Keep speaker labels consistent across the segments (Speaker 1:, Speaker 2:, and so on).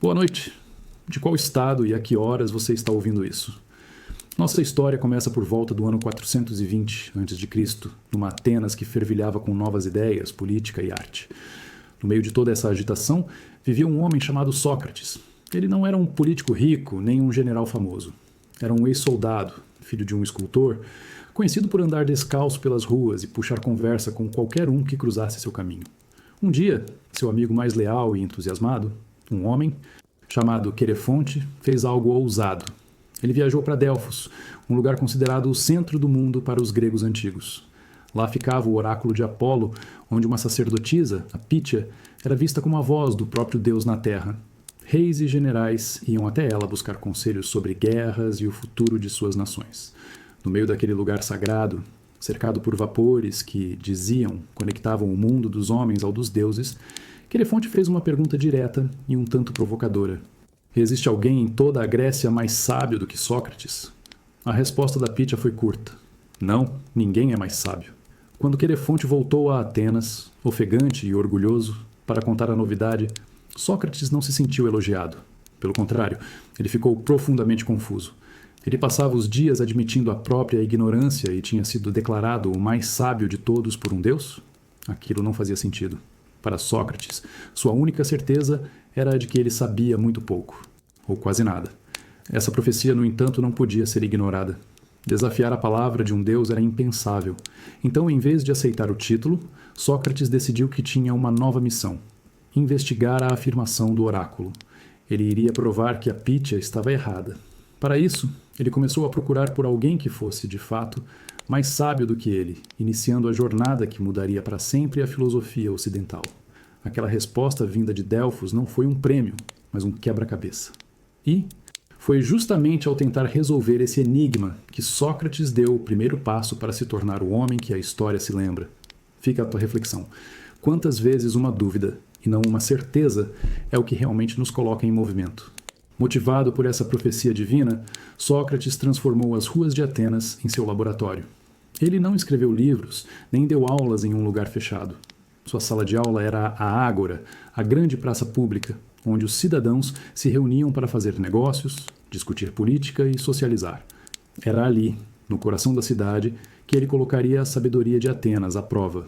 Speaker 1: Boa noite. De qual estado e a que horas você está ouvindo isso? Nossa história começa por volta do ano 420 a.C., numa Atenas que fervilhava com novas ideias, política e arte. No meio de toda essa agitação, vivia um homem chamado Sócrates. Ele não era um político rico, nem um general famoso. Era um ex-soldado, filho de um escultor, conhecido por andar descalço pelas ruas e puxar conversa com qualquer um que cruzasse seu caminho. Um dia, seu amigo mais leal e entusiasmado, um homem chamado Querefonte, fez algo ousado. Ele viajou para Delfos, um lugar considerado o centro do mundo para os gregos antigos. Lá ficava o oráculo de Apolo, onde uma sacerdotisa, a Pítia, era vista como a voz do próprio Deus na terra. Reis e generais iam até ela buscar conselhos sobre guerras e o futuro de suas nações. No meio daquele lugar sagrado, cercado por vapores que, diziam, conectavam o mundo dos homens ao dos deuses, Querefonte fez uma pergunta direta e um tanto provocadora. Existe alguém em toda a Grécia mais sábio do que Sócrates? A resposta da Pítia foi curta. Não, ninguém é mais sábio. Quando Querefonte voltou a Atenas, ofegante e orgulhoso, para contar a novidade, Sócrates não se sentiu elogiado. Pelo contrário, ele ficou profundamente confuso. Ele passava os dias admitindo a própria ignorância e tinha sido declarado o mais sábio de todos por um deus? Aquilo não fazia sentido. Para Sócrates, sua única certeza era a de que ele sabia muito pouco, ou quase nada. Essa profecia, no entanto, não podia ser ignorada. Desafiar a palavra de um deus era impensável. Então, em vez de aceitar o título, Sócrates decidiu que tinha uma nova missão: investigar a afirmação do oráculo. Ele iria provar que a Pítia estava errada. Para isso, ele começou a procurar por alguém que fosse, de fato, mais sábio do que ele, iniciando a jornada que mudaria para sempre a filosofia ocidental. Aquela resposta vinda de Delfos não foi um prêmio, mas um quebra-cabeça. E foi justamente ao tentar resolver esse enigma que Sócrates deu o primeiro passo para se tornar o homem que a história se lembra. Fica a tua reflexão. Quantas vezes uma dúvida, e não uma certeza, é o que realmente nos coloca em movimento? Motivado por essa profecia divina, Sócrates transformou as ruas de Atenas em seu laboratório. Ele não escreveu livros, nem deu aulas em um lugar fechado. Sua sala de aula era a Ágora, a grande praça pública, onde os cidadãos se reuniam para fazer negócios, discutir política e socializar. Era ali, no coração da cidade, que ele colocaria a sabedoria de Atenas à prova.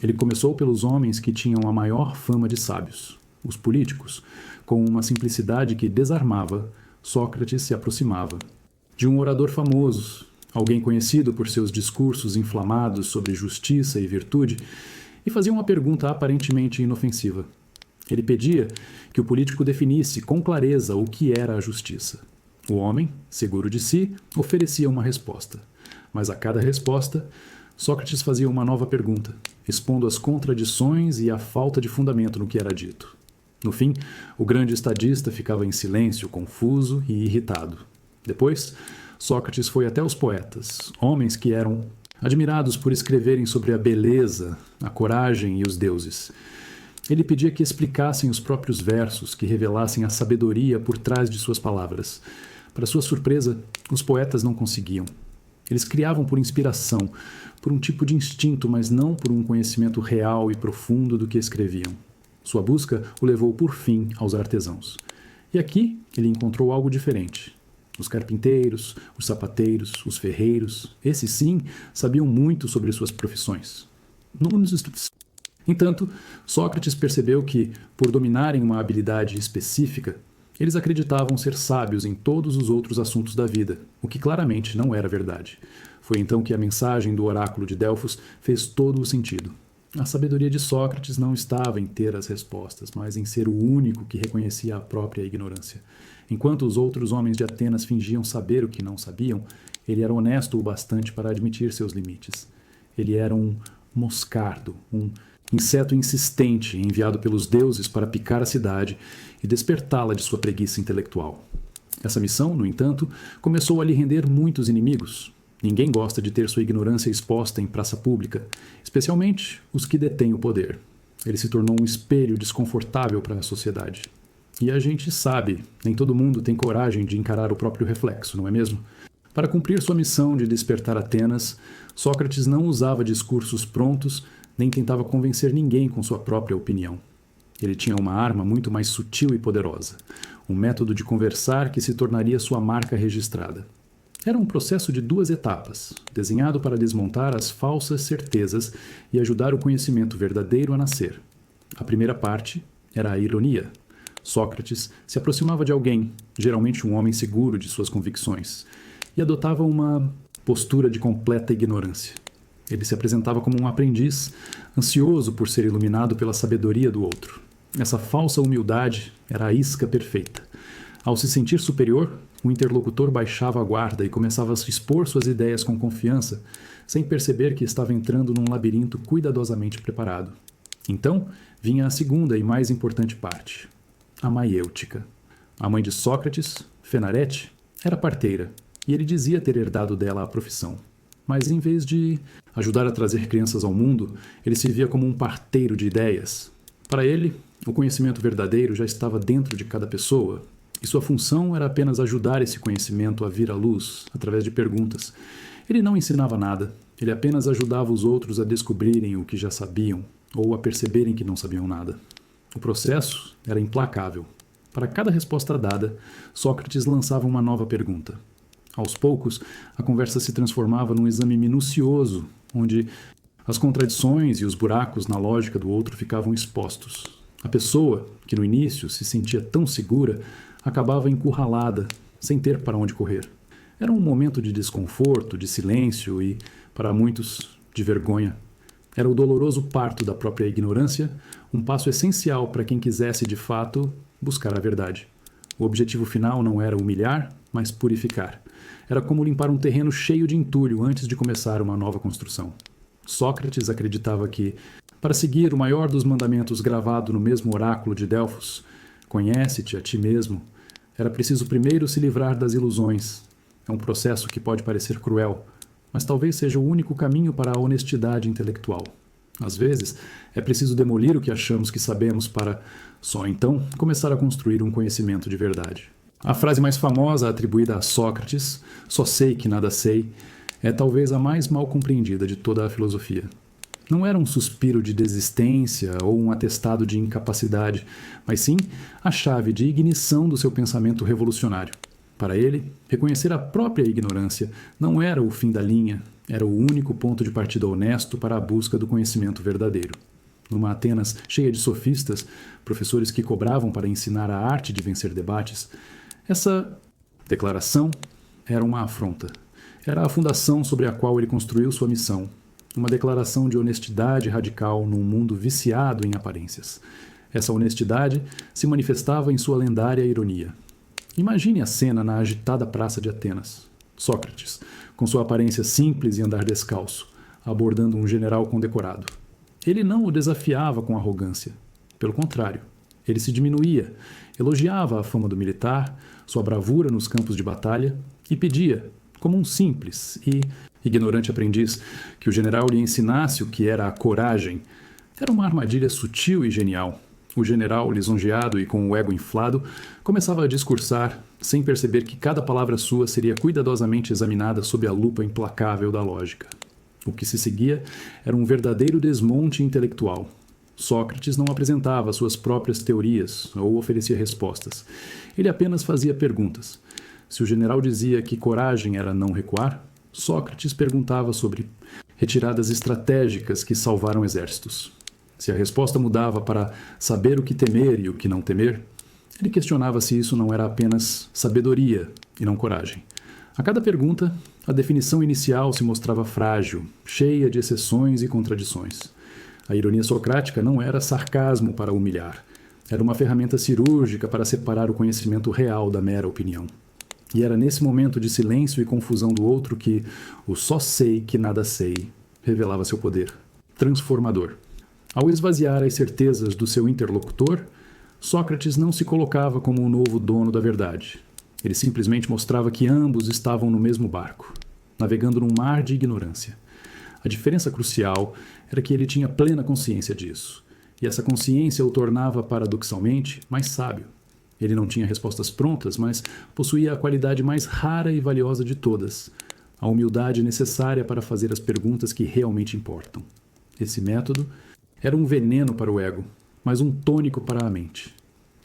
Speaker 1: Ele começou pelos homens que tinham a maior fama de sábios, os políticos. Com uma simplicidade que desarmava, Sócrates se aproximava de um orador famoso, alguém conhecido por seus discursos inflamados sobre justiça e virtude, e fazia uma pergunta aparentemente inofensiva. Ele pedia que o político definisse com clareza o que era a justiça. O homem, seguro de si, oferecia uma resposta. Mas a cada resposta, Sócrates fazia uma nova pergunta, expondo as contradições e a falta de fundamento no que era dito. No fim, o grande estadista ficava em silêncio, confuso e irritado. Depois, Sócrates foi até os poetas, homens que eram admirados por escreverem sobre a beleza, a coragem e os deuses. Ele pedia que explicassem os próprios versos, que revelassem a sabedoria por trás de suas palavras. Para sua surpresa, os poetas não conseguiam. Eles criavam por inspiração, por um tipo de instinto, mas não por um conhecimento real e profundo do que escreviam. Sua busca o levou, por fim, aos artesãos. E aqui ele encontrou algo diferente. Os carpinteiros, os sapateiros, os ferreiros, esses sim, sabiam muito sobre suas profissões. Entanto, Sócrates percebeu que, por dominarem uma habilidade específica, eles acreditavam ser sábios em todos os outros assuntos da vida, o que claramente não era verdade. Foi então que a mensagem do oráculo de Delfos fez todo o sentido. A sabedoria de Sócrates não estava em ter as respostas, mas em ser o único que reconhecia a própria ignorância. Enquanto os outros homens de Atenas fingiam saber o que não sabiam, ele era honesto o bastante para admitir seus limites. Ele era um moscardo, um inseto insistente enviado pelos deuses para picar a cidade e despertá-la de sua preguiça intelectual. Essa missão, no entanto, começou a lhe render muitos inimigos. Ninguém gosta de ter sua ignorância exposta em praça pública, especialmente os que detêm o poder. Ele se tornou um espelho desconfortável para a sociedade. E a gente sabe, nem todo mundo tem coragem de encarar o próprio reflexo, não é mesmo? Para cumprir sua missão de despertar Atenas, Sócrates não usava discursos prontos, nem tentava convencer ninguém com sua própria opinião. Ele tinha uma arma muito mais sutil e poderosa, um método de conversar que se tornaria sua marca registrada. Era um processo de 2 etapas, desenhado para desmontar as falsas certezas e ajudar o conhecimento verdadeiro a nascer. A primeira parte era a ironia. Sócrates se aproximava de alguém, geralmente um homem seguro de suas convicções, e adotava uma postura de completa ignorância. Ele se apresentava como um aprendiz, ansioso por ser iluminado pela sabedoria do outro. Essa falsa humildade era a isca perfeita. Ao se sentir superior, o interlocutor baixava a guarda e começava a expor suas ideias com confiança, sem perceber que estava entrando num labirinto cuidadosamente preparado. Então, vinha a segunda e mais importante parte, a maiêutica. A mãe de Sócrates, Fenarete, era parteira, e ele dizia ter herdado dela a profissão. Mas em vez de ajudar a trazer crianças ao mundo, ele se via como um parteiro de ideias. Para ele, o conhecimento verdadeiro já estava dentro de cada pessoa, e sua função era apenas ajudar esse conhecimento a vir à luz, através de perguntas. Ele não ensinava nada, ele apenas ajudava os outros a descobrirem o que já sabiam, ou a perceberem que não sabiam nada. O processo era implacável. Para cada resposta dada, Sócrates lançava uma nova pergunta. Aos poucos, a conversa se transformava num exame minucioso, onde as contradições e os buracos na lógica do outro ficavam expostos. A pessoa, que no início se sentia tão segura, acabava encurralada, sem ter para onde correr. Era um momento de desconforto, de silêncio e, para muitos, de vergonha. Era o doloroso parto da própria ignorância, um passo essencial para quem quisesse, de fato, buscar a verdade. O objetivo final não era humilhar, mas purificar. Era como limpar um terreno cheio de entulho antes de começar uma nova construção. Sócrates acreditava que, para seguir o maior dos mandamentos gravado no mesmo oráculo de Delfos, conhece-te a ti mesmo, era preciso primeiro se livrar das ilusões. É um processo que pode parecer cruel, mas talvez seja o único caminho para a honestidade intelectual. Às vezes, é preciso demolir o que achamos que sabemos para, só então, começar a construir um conhecimento de verdade. A frase mais famosa atribuída a Sócrates, "só sei que nada sei", é talvez a mais mal compreendida de toda a filosofia. Não era um suspiro de desistência ou um atestado de incapacidade, mas sim a chave de ignição do seu pensamento revolucionário. Para ele, reconhecer a própria ignorância não era o fim da linha, era o único ponto de partida honesto para a busca do conhecimento verdadeiro. Numa Atenas cheia de sofistas, professores que cobravam para ensinar a arte de vencer debates, essa declaração era uma afronta. Era a fundação sobre a qual ele construiu sua missão, uma declaração de honestidade radical num mundo viciado em aparências. Essa honestidade se manifestava em sua lendária ironia. Imagine a cena na agitada praça de Atenas. Sócrates, com sua aparência simples e andar descalço, abordando um general condecorado. Ele não o desafiava com arrogância. Pelo contrário, ele se diminuía, elogiava a fama do militar, sua bravura nos campos de batalha e pedia, como um simples e ignorante aprendiz, que o general lhe ensinasse o que era a coragem. Era uma armadilha sutil e genial. O general, lisonjeado e com o ego inflado, começava a discursar, sem perceber que cada palavra sua seria cuidadosamente examinada sob a lupa implacável da lógica. O que se seguia era um verdadeiro desmonte intelectual. Sócrates não apresentava suas próprias teorias ou oferecia respostas. Ele apenas fazia perguntas. Se o general dizia que coragem era não recuar, Sócrates perguntava sobre retiradas estratégicas que salvaram exércitos. Se a resposta mudava para saber o que temer e o que não temer, ele questionava se isso não era apenas sabedoria e não coragem. A cada pergunta, a definição inicial se mostrava frágil, cheia de exceções e contradições. A ironia socrática não era sarcasmo para humilhar. Era uma ferramenta cirúrgica para separar o conhecimento real da mera opinião. E era nesse momento de silêncio e confusão do outro que o "só sei que nada sei" revelava seu poder transformador. Ao esvaziar as certezas do seu interlocutor, Sócrates não se colocava como o novo dono da verdade. Ele simplesmente mostrava que ambos estavam no mesmo barco, navegando num mar de ignorância. A diferença crucial era que ele tinha plena consciência disso, e essa consciência o tornava, paradoxalmente, mais sábio. Ele não tinha respostas prontas, mas possuía a qualidade mais rara e valiosa de todas, a humildade necessária para fazer as perguntas que realmente importam. Esse método era um veneno para o ego, mas um tônico para a mente.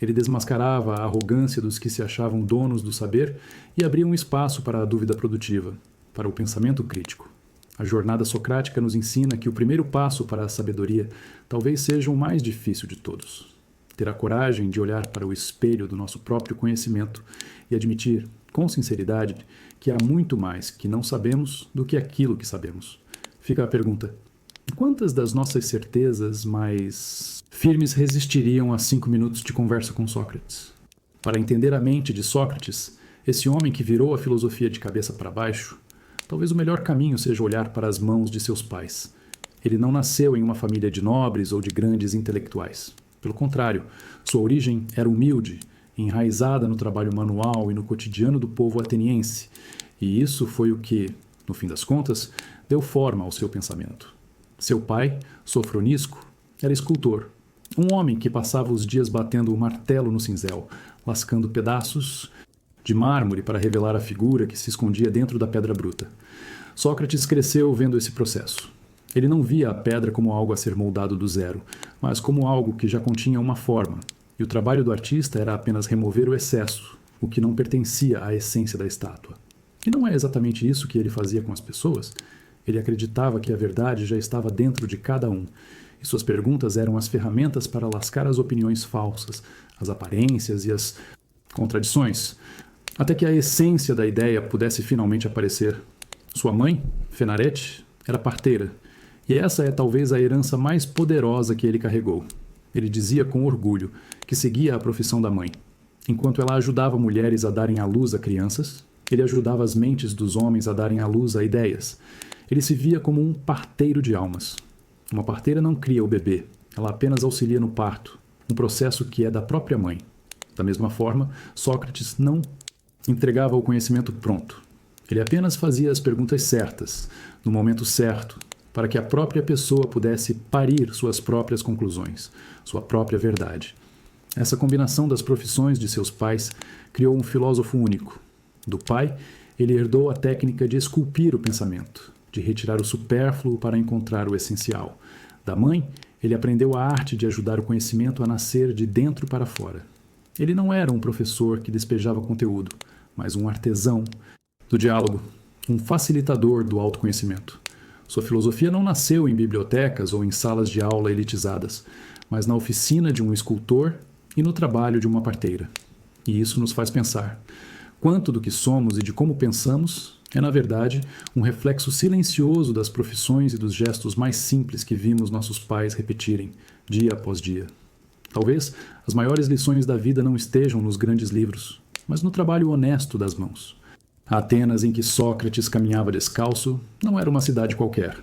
Speaker 1: Ele desmascarava a arrogância dos que se achavam donos do saber e abria um espaço para a dúvida produtiva, para o pensamento crítico. A jornada socrática nos ensina que o primeiro passo para a sabedoria talvez seja o mais difícil de todos. Ter a coragem de olhar para o espelho do nosso próprio conhecimento e admitir, com sinceridade, que há muito mais que não sabemos do que aquilo que sabemos. Fica a pergunta: quantas das nossas certezas mais firmes resistiriam a 5 minutos de conversa com Sócrates? Para entender a mente de Sócrates, esse homem que virou a filosofia de cabeça para baixo, talvez o melhor caminho seja olhar para as mãos de seus pais. Ele não nasceu em uma família de nobres ou de grandes intelectuais. Pelo contrário, sua origem era humilde, enraizada no trabalho manual e no cotidiano do povo ateniense, e isso foi o que, no fim das contas, deu forma ao seu pensamento. Seu pai, Sofronisco, era escultor, um homem que passava os dias batendo o martelo no cinzel, lascando pedaços de mármore para revelar a figura que se escondia dentro da pedra bruta. Sócrates cresceu vendo esse processo. Ele não via a pedra como algo a ser moldado do zero, mas como algo que já continha uma forma, e o trabalho do artista era apenas remover o excesso, o que não pertencia à essência da estátua. E não é exatamente isso que ele fazia com as pessoas. Ele acreditava que a verdade já estava dentro de cada um, e suas perguntas eram as ferramentas para lascar as opiniões falsas, as aparências e as contradições, até que a essência da ideia pudesse finalmente aparecer. Sua mãe, Fenarete, era parteira, e essa é talvez a herança mais poderosa que ele carregou. Ele dizia com orgulho que seguia a profissão da mãe. Enquanto ela ajudava mulheres a darem à luz a crianças, ele ajudava as mentes dos homens a darem à luz a ideias. Ele se via como um parteiro de almas. Uma parteira não cria o bebê, ela apenas auxilia no parto, um processo que é da própria mãe. Da mesma forma, Sócrates não entregava o conhecimento pronto. Ele apenas fazia as perguntas certas, no momento certo, para que a própria pessoa pudesse parir suas próprias conclusões, sua própria verdade. Essa combinação das profissões de seus pais criou um filósofo único. Do pai, ele herdou a técnica de esculpir o pensamento, de retirar o supérfluo para encontrar o essencial. Da mãe, ele aprendeu a arte de ajudar o conhecimento a nascer de dentro para fora. Ele não era um professor que despejava conteúdo, mas um artesão do diálogo, um facilitador do autoconhecimento. Sua filosofia não nasceu em bibliotecas ou em salas de aula elitizadas, mas na oficina de um escultor e no trabalho de uma parteira. E isso nos faz pensar. Quanto do que somos e de como pensamos é, na verdade, um reflexo silencioso das profissões e dos gestos mais simples que vimos nossos pais repetirem, dia após dia. Talvez as maiores lições da vida não estejam nos grandes livros, mas no trabalho honesto das mãos. A Atenas em que Sócrates caminhava descalço não era uma cidade qualquer.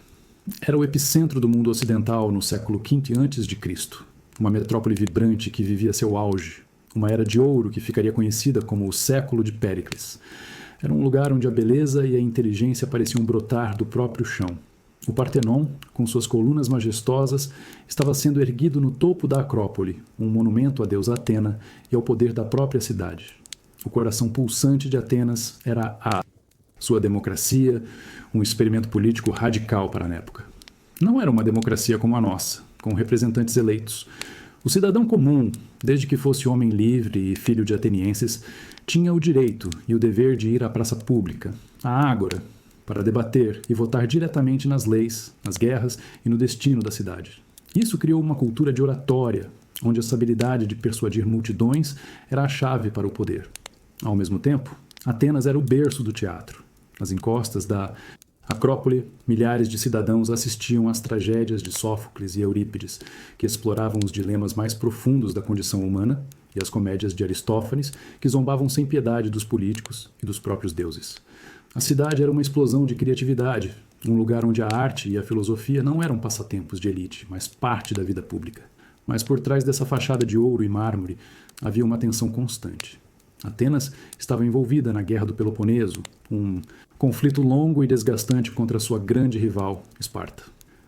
Speaker 1: Era o epicentro do mundo ocidental no século V a.C., uma metrópole vibrante que vivia seu auge, uma era de ouro que ficaria conhecida como o século de Péricles. Era um lugar onde a beleza e a inteligência pareciam brotar do próprio chão. O Partenon, com suas colunas majestosas, estava sendo erguido no topo da Acrópole, um monumento à deusa Atena e ao poder da própria cidade. O coração pulsante de Atenas era sua democracia, um experimento político radical para a época. Não era uma democracia como a nossa, com representantes eleitos. O cidadão comum, desde que fosse homem livre e filho de atenienses, tinha o direito e o dever de ir à praça pública, à ágora, para debater e votar diretamente nas leis, nas guerras e no destino da cidade. Isso criou uma cultura de oratória, onde essa habilidade de persuadir multidões era a chave para o poder. Ao mesmo tempo, Atenas era o berço do teatro. Nas encostas da Acrópole, milhares de cidadãos assistiam às tragédias de Sófocles e Eurípides, que exploravam os dilemas mais profundos da condição humana, e as comédias de Aristófanes, que zombavam sem piedade dos políticos e dos próprios deuses. A cidade era uma explosão de criatividade, um lugar onde a arte e a filosofia não eram passatempos de elite, mas parte da vida pública. Mas por trás dessa fachada de ouro e mármore havia uma tensão constante. Atenas estava envolvida na Guerra do Peloponeso, um conflito longo e desgastante contra sua grande rival, Esparta.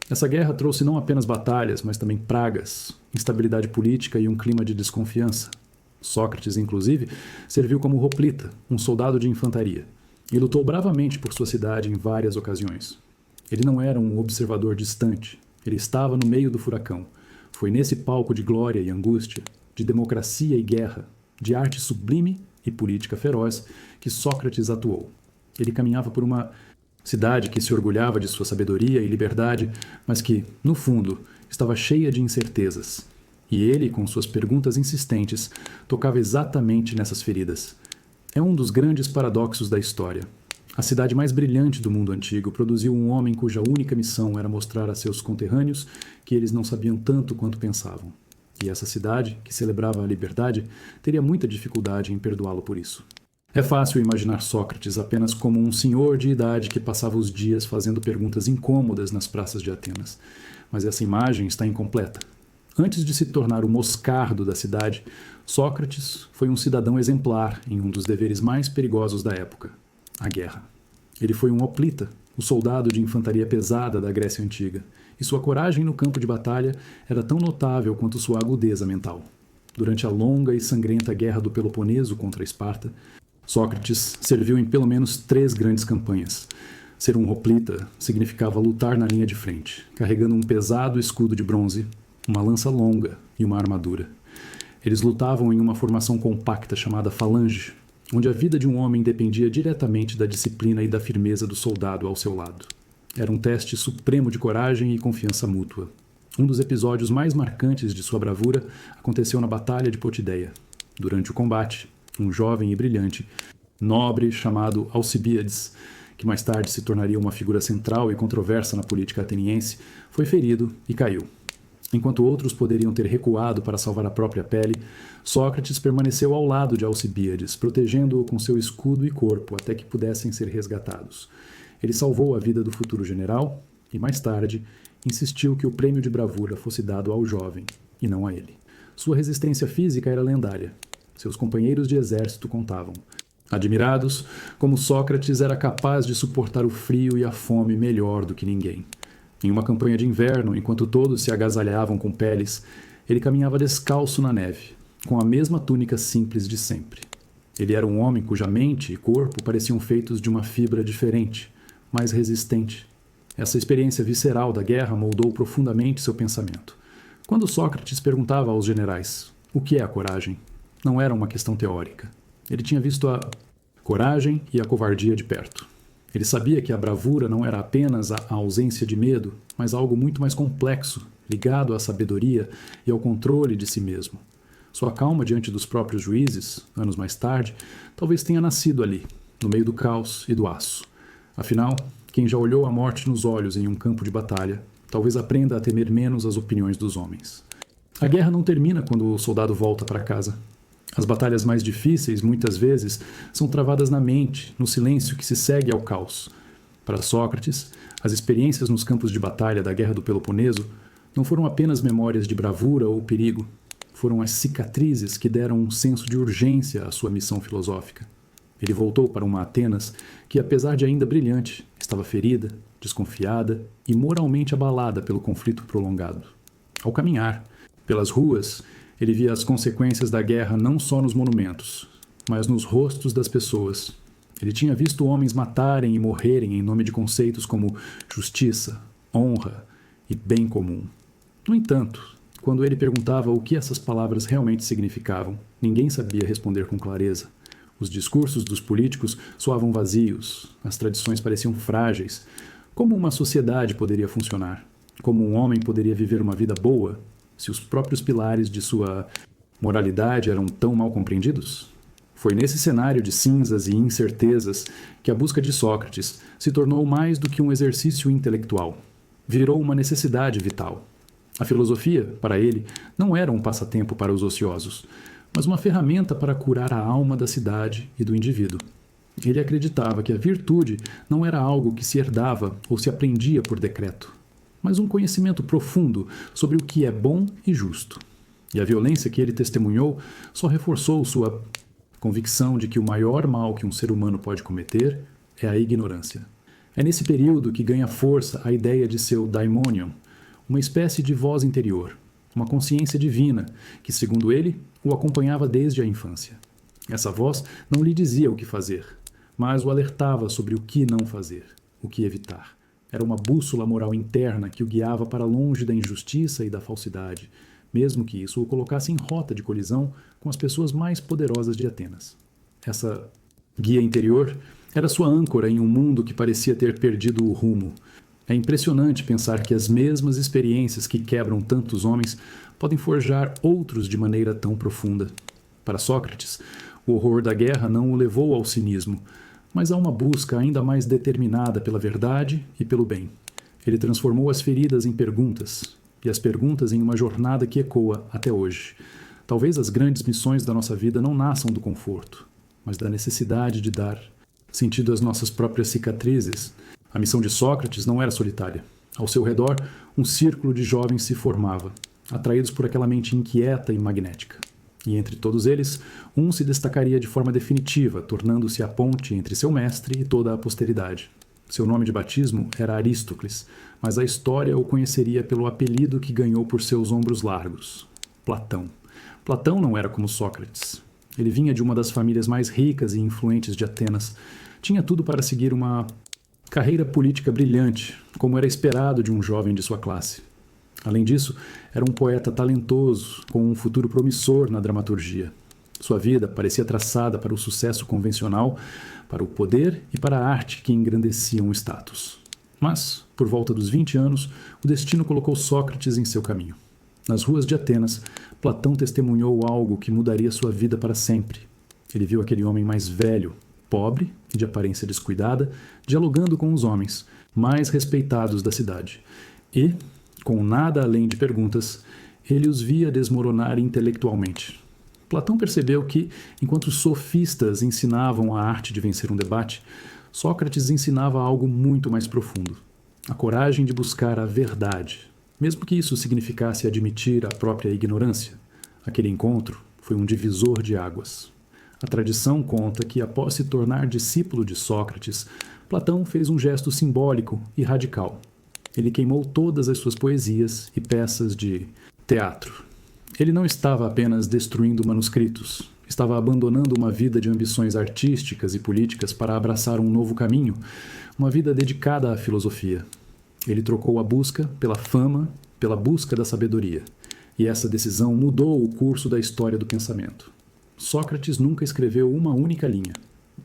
Speaker 1: Essa guerra trouxe não apenas batalhas, mas também pragas, instabilidade política e um clima de desconfiança. Sócrates, inclusive, serviu como hoplita, um soldado de infantaria, e lutou bravamente por sua cidade em várias ocasiões. Ele não era um observador distante, ele estava no meio do furacão, Foi nesse palco de glória e angústia, de democracia e guerra, de arte sublime e política feroz, que Sócrates atuou. Ele caminhava por uma cidade que se orgulhava de sua sabedoria e liberdade, mas que, no fundo, estava cheia de incertezas. E ele, com suas perguntas insistentes, tocava exatamente nessas feridas. É um dos grandes paradoxos da história. A cidade mais brilhante do mundo antigo produziu um homem cuja única missão era mostrar a seus conterrâneos que eles não sabiam tanto quanto pensavam. E essa cidade, que celebrava a liberdade, teria muita dificuldade em perdoá-lo por isso. É fácil imaginar Sócrates apenas como um senhor de idade que passava os dias fazendo perguntas incômodas nas praças de Atenas. Mas essa imagem está incompleta. Antes de se tornar o moscardo da cidade, Sócrates foi um cidadão exemplar em um dos deveres mais perigosos da época, a guerra. Ele foi um hoplita, o soldado de infantaria pesada da Grécia Antiga, e sua coragem no campo de batalha era tão notável quanto sua agudeza mental. Durante a longa e sangrenta guerra do Peloponeso contra Esparta, Sócrates serviu em pelo menos 3 grandes campanhas. Ser um hoplita significava lutar na linha de frente, carregando um pesado escudo de bronze, uma lança longa e uma armadura. Eles lutavam em uma formação compacta chamada falange, onde a vida de um homem dependia diretamente da disciplina e da firmeza do soldado ao seu lado. Era um teste supremo de coragem e confiança mútua. Um dos episódios mais marcantes de sua bravura aconteceu na Batalha de Potideia. Durante o combate, um jovem e brilhante nobre chamado Alcibíades, que mais tarde se tornaria uma figura central e controversa na política ateniense, foi ferido e caiu. Enquanto outros poderiam ter recuado para salvar a própria pele, Sócrates permaneceu ao lado de Alcibíades, protegendo-o com seu escudo e corpo até que pudessem ser resgatados. Ele salvou a vida do futuro general e, mais tarde, insistiu que o prêmio de bravura fosse dado ao jovem, e não a ele. Sua resistência física era lendária. Seus companheiros de exército contavam. Admirados, como Sócrates era capaz de suportar o frio e a fome melhor do que ninguém. Em uma campanha de inverno, enquanto todos se agasalhavam com peles, ele caminhava descalço na neve, com a mesma túnica simples de sempre. Ele era um homem cuja mente e corpo pareciam feitos de uma fibra diferente, mais resistente. Essa experiência visceral da guerra moldou profundamente seu pensamento. Quando Sócrates perguntava aos generais o que é a coragem, não era uma questão teórica. Ele tinha visto a coragem e a covardia de perto. Ele sabia que a bravura não era apenas a ausência de medo, mas algo muito mais complexo, ligado à sabedoria e ao controle de si mesmo. Sua calma diante dos próprios juízes, anos mais tarde, talvez tenha nascido ali, no meio do caos e do aço. Afinal, quem já olhou a morte nos olhos em um campo de batalha, talvez aprenda a temer menos as opiniões dos homens. A guerra não termina quando o soldado volta para casa. As batalhas mais difíceis, muitas vezes, são travadas na mente, no silêncio que se segue ao caos. Para Sócrates, as experiências nos campos de batalha da Guerra do Peloponeso não foram apenas memórias de bravura ou perigo, foram as cicatrizes que deram um senso de urgência à sua missão filosófica. Ele voltou para uma Atenas que, apesar de ainda brilhante, estava ferida, desconfiada e moralmente abalada pelo conflito prolongado. Ao caminhar pelas ruas, ele via as consequências da guerra não só nos monumentos, mas nos rostos das pessoas. Ele tinha visto homens matarem e morrerem em nome de conceitos como justiça, honra e bem comum. No entanto, quando ele perguntava o que essas palavras realmente significavam, ninguém sabia responder com clareza. Os discursos dos políticos soavam vazios, as tradições pareciam frágeis. Como uma sociedade poderia funcionar? Como um homem poderia viver uma vida boa se os próprios pilares de sua moralidade eram tão mal compreendidos? Foi nesse cenário de cinzas e incertezas que a busca de Sócrates se tornou mais do que um exercício intelectual. Virou uma necessidade vital. A filosofia, para ele, não era um passatempo para os ociosos, mas uma ferramenta para curar a alma da cidade e do indivíduo. Ele acreditava que a virtude não era algo que se herdava ou se aprendia por decreto, mas um conhecimento profundo sobre o que é bom e justo. E a violência que ele testemunhou só reforçou sua convicção de que o maior mal que um ser humano pode cometer é a ignorância. É nesse período que ganha força a ideia de seu daimonion, uma espécie de voz interior, uma consciência divina que, segundo ele, o acompanhava desde a infância. Essa voz não lhe dizia o que fazer, mas o alertava sobre o que não fazer, o que evitar. Era uma bússola moral interna que o guiava para longe da injustiça e da falsidade, mesmo que isso o colocasse em rota de colisão com as pessoas mais poderosas de Atenas. Essa guia interior era sua âncora em um mundo que parecia ter perdido o rumo. É impressionante pensar que as mesmas experiências que quebram tantos homens podem forjar outros de maneira tão profunda. Para Sócrates, o horror da guerra não o levou ao cinismo, mas a uma busca ainda mais determinada pela verdade e pelo bem. Ele transformou as feridas em perguntas, e as perguntas em uma jornada que ecoa até hoje. Talvez as grandes missões da nossa vida não nasçam do conforto, mas da necessidade de dar sentido às nossas próprias cicatrizes. A missão de Sócrates não era solitária. Ao seu redor, um círculo de jovens se formava, atraídos por aquela mente inquieta e magnética. E entre todos eles, um se destacaria de forma definitiva, tornando-se a ponte entre seu mestre e toda a posteridade. Seu nome de batismo era Arístocles, mas a história o conheceria pelo apelido que ganhou por seus ombros largos: Platão. Platão não era como Sócrates. Ele vinha de uma das famílias mais ricas e influentes de Atenas. Tinha tudo para seguir uma carreira política brilhante, como era esperado de um jovem de sua classe. Além disso, era um poeta talentoso, com um futuro promissor na dramaturgia. Sua vida parecia traçada para o sucesso convencional, para o poder e para a arte que engrandeciam o status. Mas, por volta dos 20 anos, o destino colocou Sócrates em seu caminho. Nas ruas de Atenas, Platão testemunhou algo que mudaria sua vida para sempre. Ele viu aquele homem mais velho, pobre e de aparência descuidada, dialogando com os homens mais respeitados da cidade. E, com nada além de perguntas, ele os via desmoronar intelectualmente. Platão percebeu que, enquanto os sofistas ensinavam a arte de vencer um debate, Sócrates ensinava algo muito mais profundo: a coragem de buscar a verdade, mesmo que isso significasse admitir a própria ignorância. Aquele encontro foi um divisor de águas. A tradição conta que, após se tornar discípulo de Sócrates, Platão fez um gesto simbólico e radical. Ele queimou todas as suas poesias e peças de teatro. Ele não estava apenas destruindo manuscritos, estava abandonando uma vida de ambições artísticas e políticas para abraçar um novo caminho, uma vida dedicada à filosofia. Ele trocou a busca pela fama, pela busca da sabedoria. E essa decisão mudou o curso da história do pensamento. Sócrates nunca escreveu uma única linha.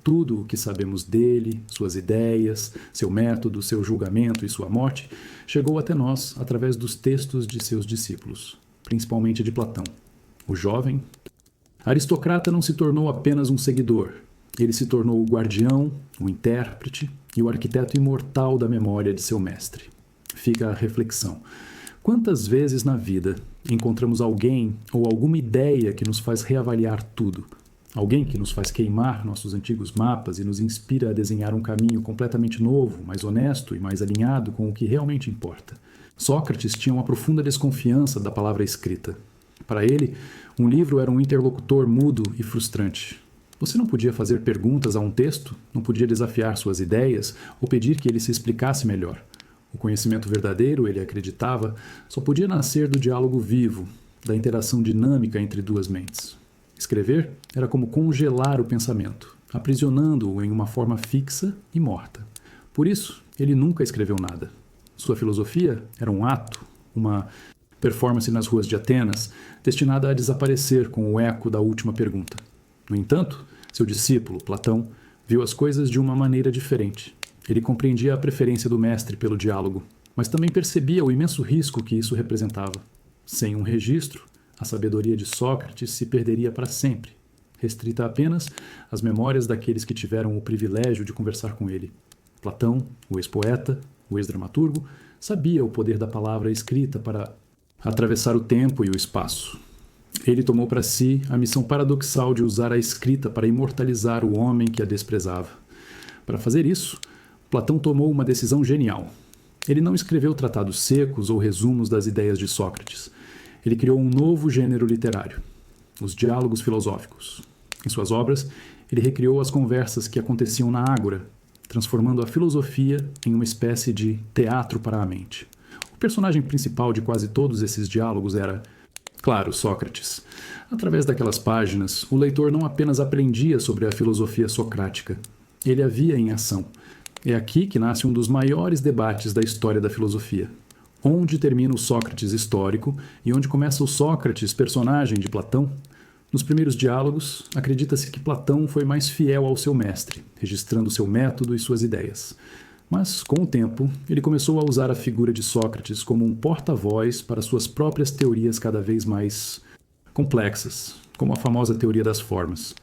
Speaker 1: Tudo o que sabemos dele, suas ideias, seu método, seu julgamento e sua morte, chegou até nós através dos textos de seus discípulos, principalmente de Platão. O jovem aristocrata não se tornou apenas um seguidor. Ele se tornou o guardião, o intérprete e o arquiteto imortal da memória de seu mestre. Fica a reflexão. Quantas vezes na vida encontramos alguém ou alguma ideia que nos faz reavaliar tudo? Alguém que nos faz queimar nossos antigos mapas e nos inspira a desenhar um caminho completamente novo, mais honesto e mais alinhado com o que realmente importa. Sócrates tinha uma profunda desconfiança da palavra escrita. Para ele, um livro era um interlocutor mudo e frustrante. Você não podia fazer perguntas a um texto, não podia desafiar suas ideias ou pedir que ele se explicasse melhor. O conhecimento verdadeiro, ele acreditava, só podia nascer do diálogo vivo, da interação dinâmica entre duas mentes. Escrever era como congelar o pensamento, aprisionando-o em uma forma fixa e morta. Por isso, ele nunca escreveu nada. Sua filosofia era um ato, uma performance nas ruas de Atenas, destinada a desaparecer com o eco da última pergunta. No entanto, seu discípulo, Platão, viu as coisas de uma maneira diferente. Ele compreendia a preferência do mestre pelo diálogo, mas também percebia o imenso risco que isso representava. Sem um registro, a sabedoria de Sócrates se perderia para sempre, restrita apenas às memórias daqueles que tiveram o privilégio de conversar com ele. Platão, o ex-poeta, o ex-dramaturgo, sabia o poder da palavra escrita para atravessar o tempo e o espaço. Ele tomou para si a missão paradoxal de usar a escrita para imortalizar o homem que a desprezava. Para fazer isso, Platão tomou uma decisão genial. Ele não escreveu tratados secos ou resumos das ideias de Sócrates. Ele criou um novo gênero literário, os diálogos filosóficos. Em suas obras, ele recriou as conversas que aconteciam na ágora, transformando a filosofia em uma espécie de teatro para a mente. O personagem principal de quase todos esses diálogos era, claro, Sócrates. Através daquelas páginas, o leitor não apenas aprendia sobre a filosofia socrática, ele a via em ação. É aqui que nasce um dos maiores debates da história da filosofia. Onde termina o Sócrates histórico e onde começa o Sócrates, personagem de Platão? Nos primeiros diálogos, acredita-se que Platão foi mais fiel ao seu mestre, registrando seu método e suas ideias. Mas, com o tempo, ele começou a usar a figura de Sócrates como um porta-voz para suas próprias teorias cada vez mais complexas, como a famosa teoria das formas.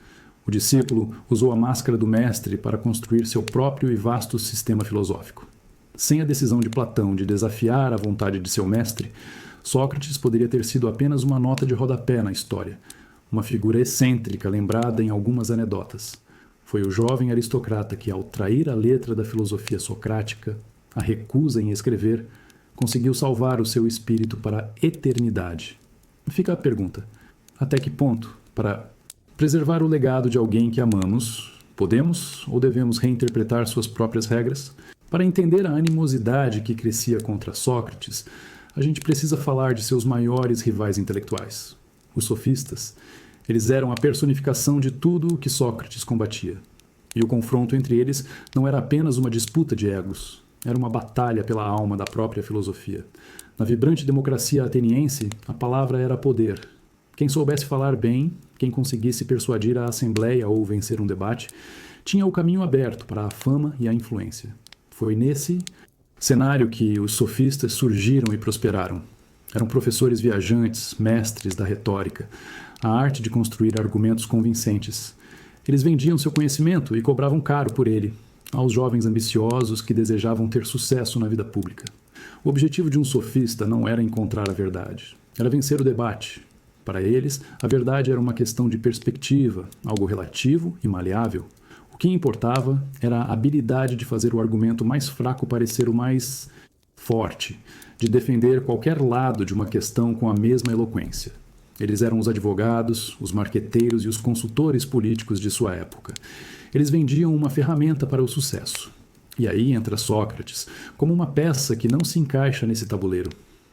Speaker 1: O discípulo usou a máscara do mestre para construir seu próprio e vasto sistema filosófico. Sem a decisão de Platão de desafiar a vontade de seu mestre, Sócrates poderia ter sido apenas uma nota de rodapé na história, uma figura excêntrica lembrada em algumas anedotas. Foi o jovem aristocrata que, ao trair a letra da filosofia socrática, a recusa em escrever, conseguiu salvar o seu espírito para a eternidade. Fica a pergunta: até que ponto, para preservar o legado de alguém que amamos, podemos ou devemos reinterpretar suas próprias regras? Para entender a animosidade que crescia contra Sócrates, a gente precisa falar de seus maiores rivais intelectuais, os sofistas. Eles eram a personificação de tudo o que Sócrates combatia. E o confronto entre eles não era apenas uma disputa de egos, era uma batalha pela alma da própria filosofia. Na vibrante democracia ateniense, a palavra era poder. Quem soubesse falar bem, quem conseguisse persuadir a assembleia ou vencer um debate, tinha o caminho aberto para a fama e a influência. Foi nesse cenário que os sofistas surgiram e prosperaram. Eram professores viajantes, mestres da retórica, a arte de construir argumentos convincentes. Eles vendiam seu conhecimento e cobravam caro por ele, aos jovens ambiciosos que desejavam ter sucesso na vida pública. O objetivo de um sofista não era encontrar a verdade, era vencer o debate. Para eles, a verdade era uma questão de perspectiva, algo relativo e maleável. O que importava era a habilidade de fazer o argumento mais fraco parecer o mais forte, de defender qualquer lado de uma questão com a mesma eloquência. Eles eram os advogados, os marqueteiros e os consultores políticos de sua época. Eles vendiam uma ferramenta para o sucesso. E aí entra Sócrates, como uma peça que não se encaixa nesse tabuleiro.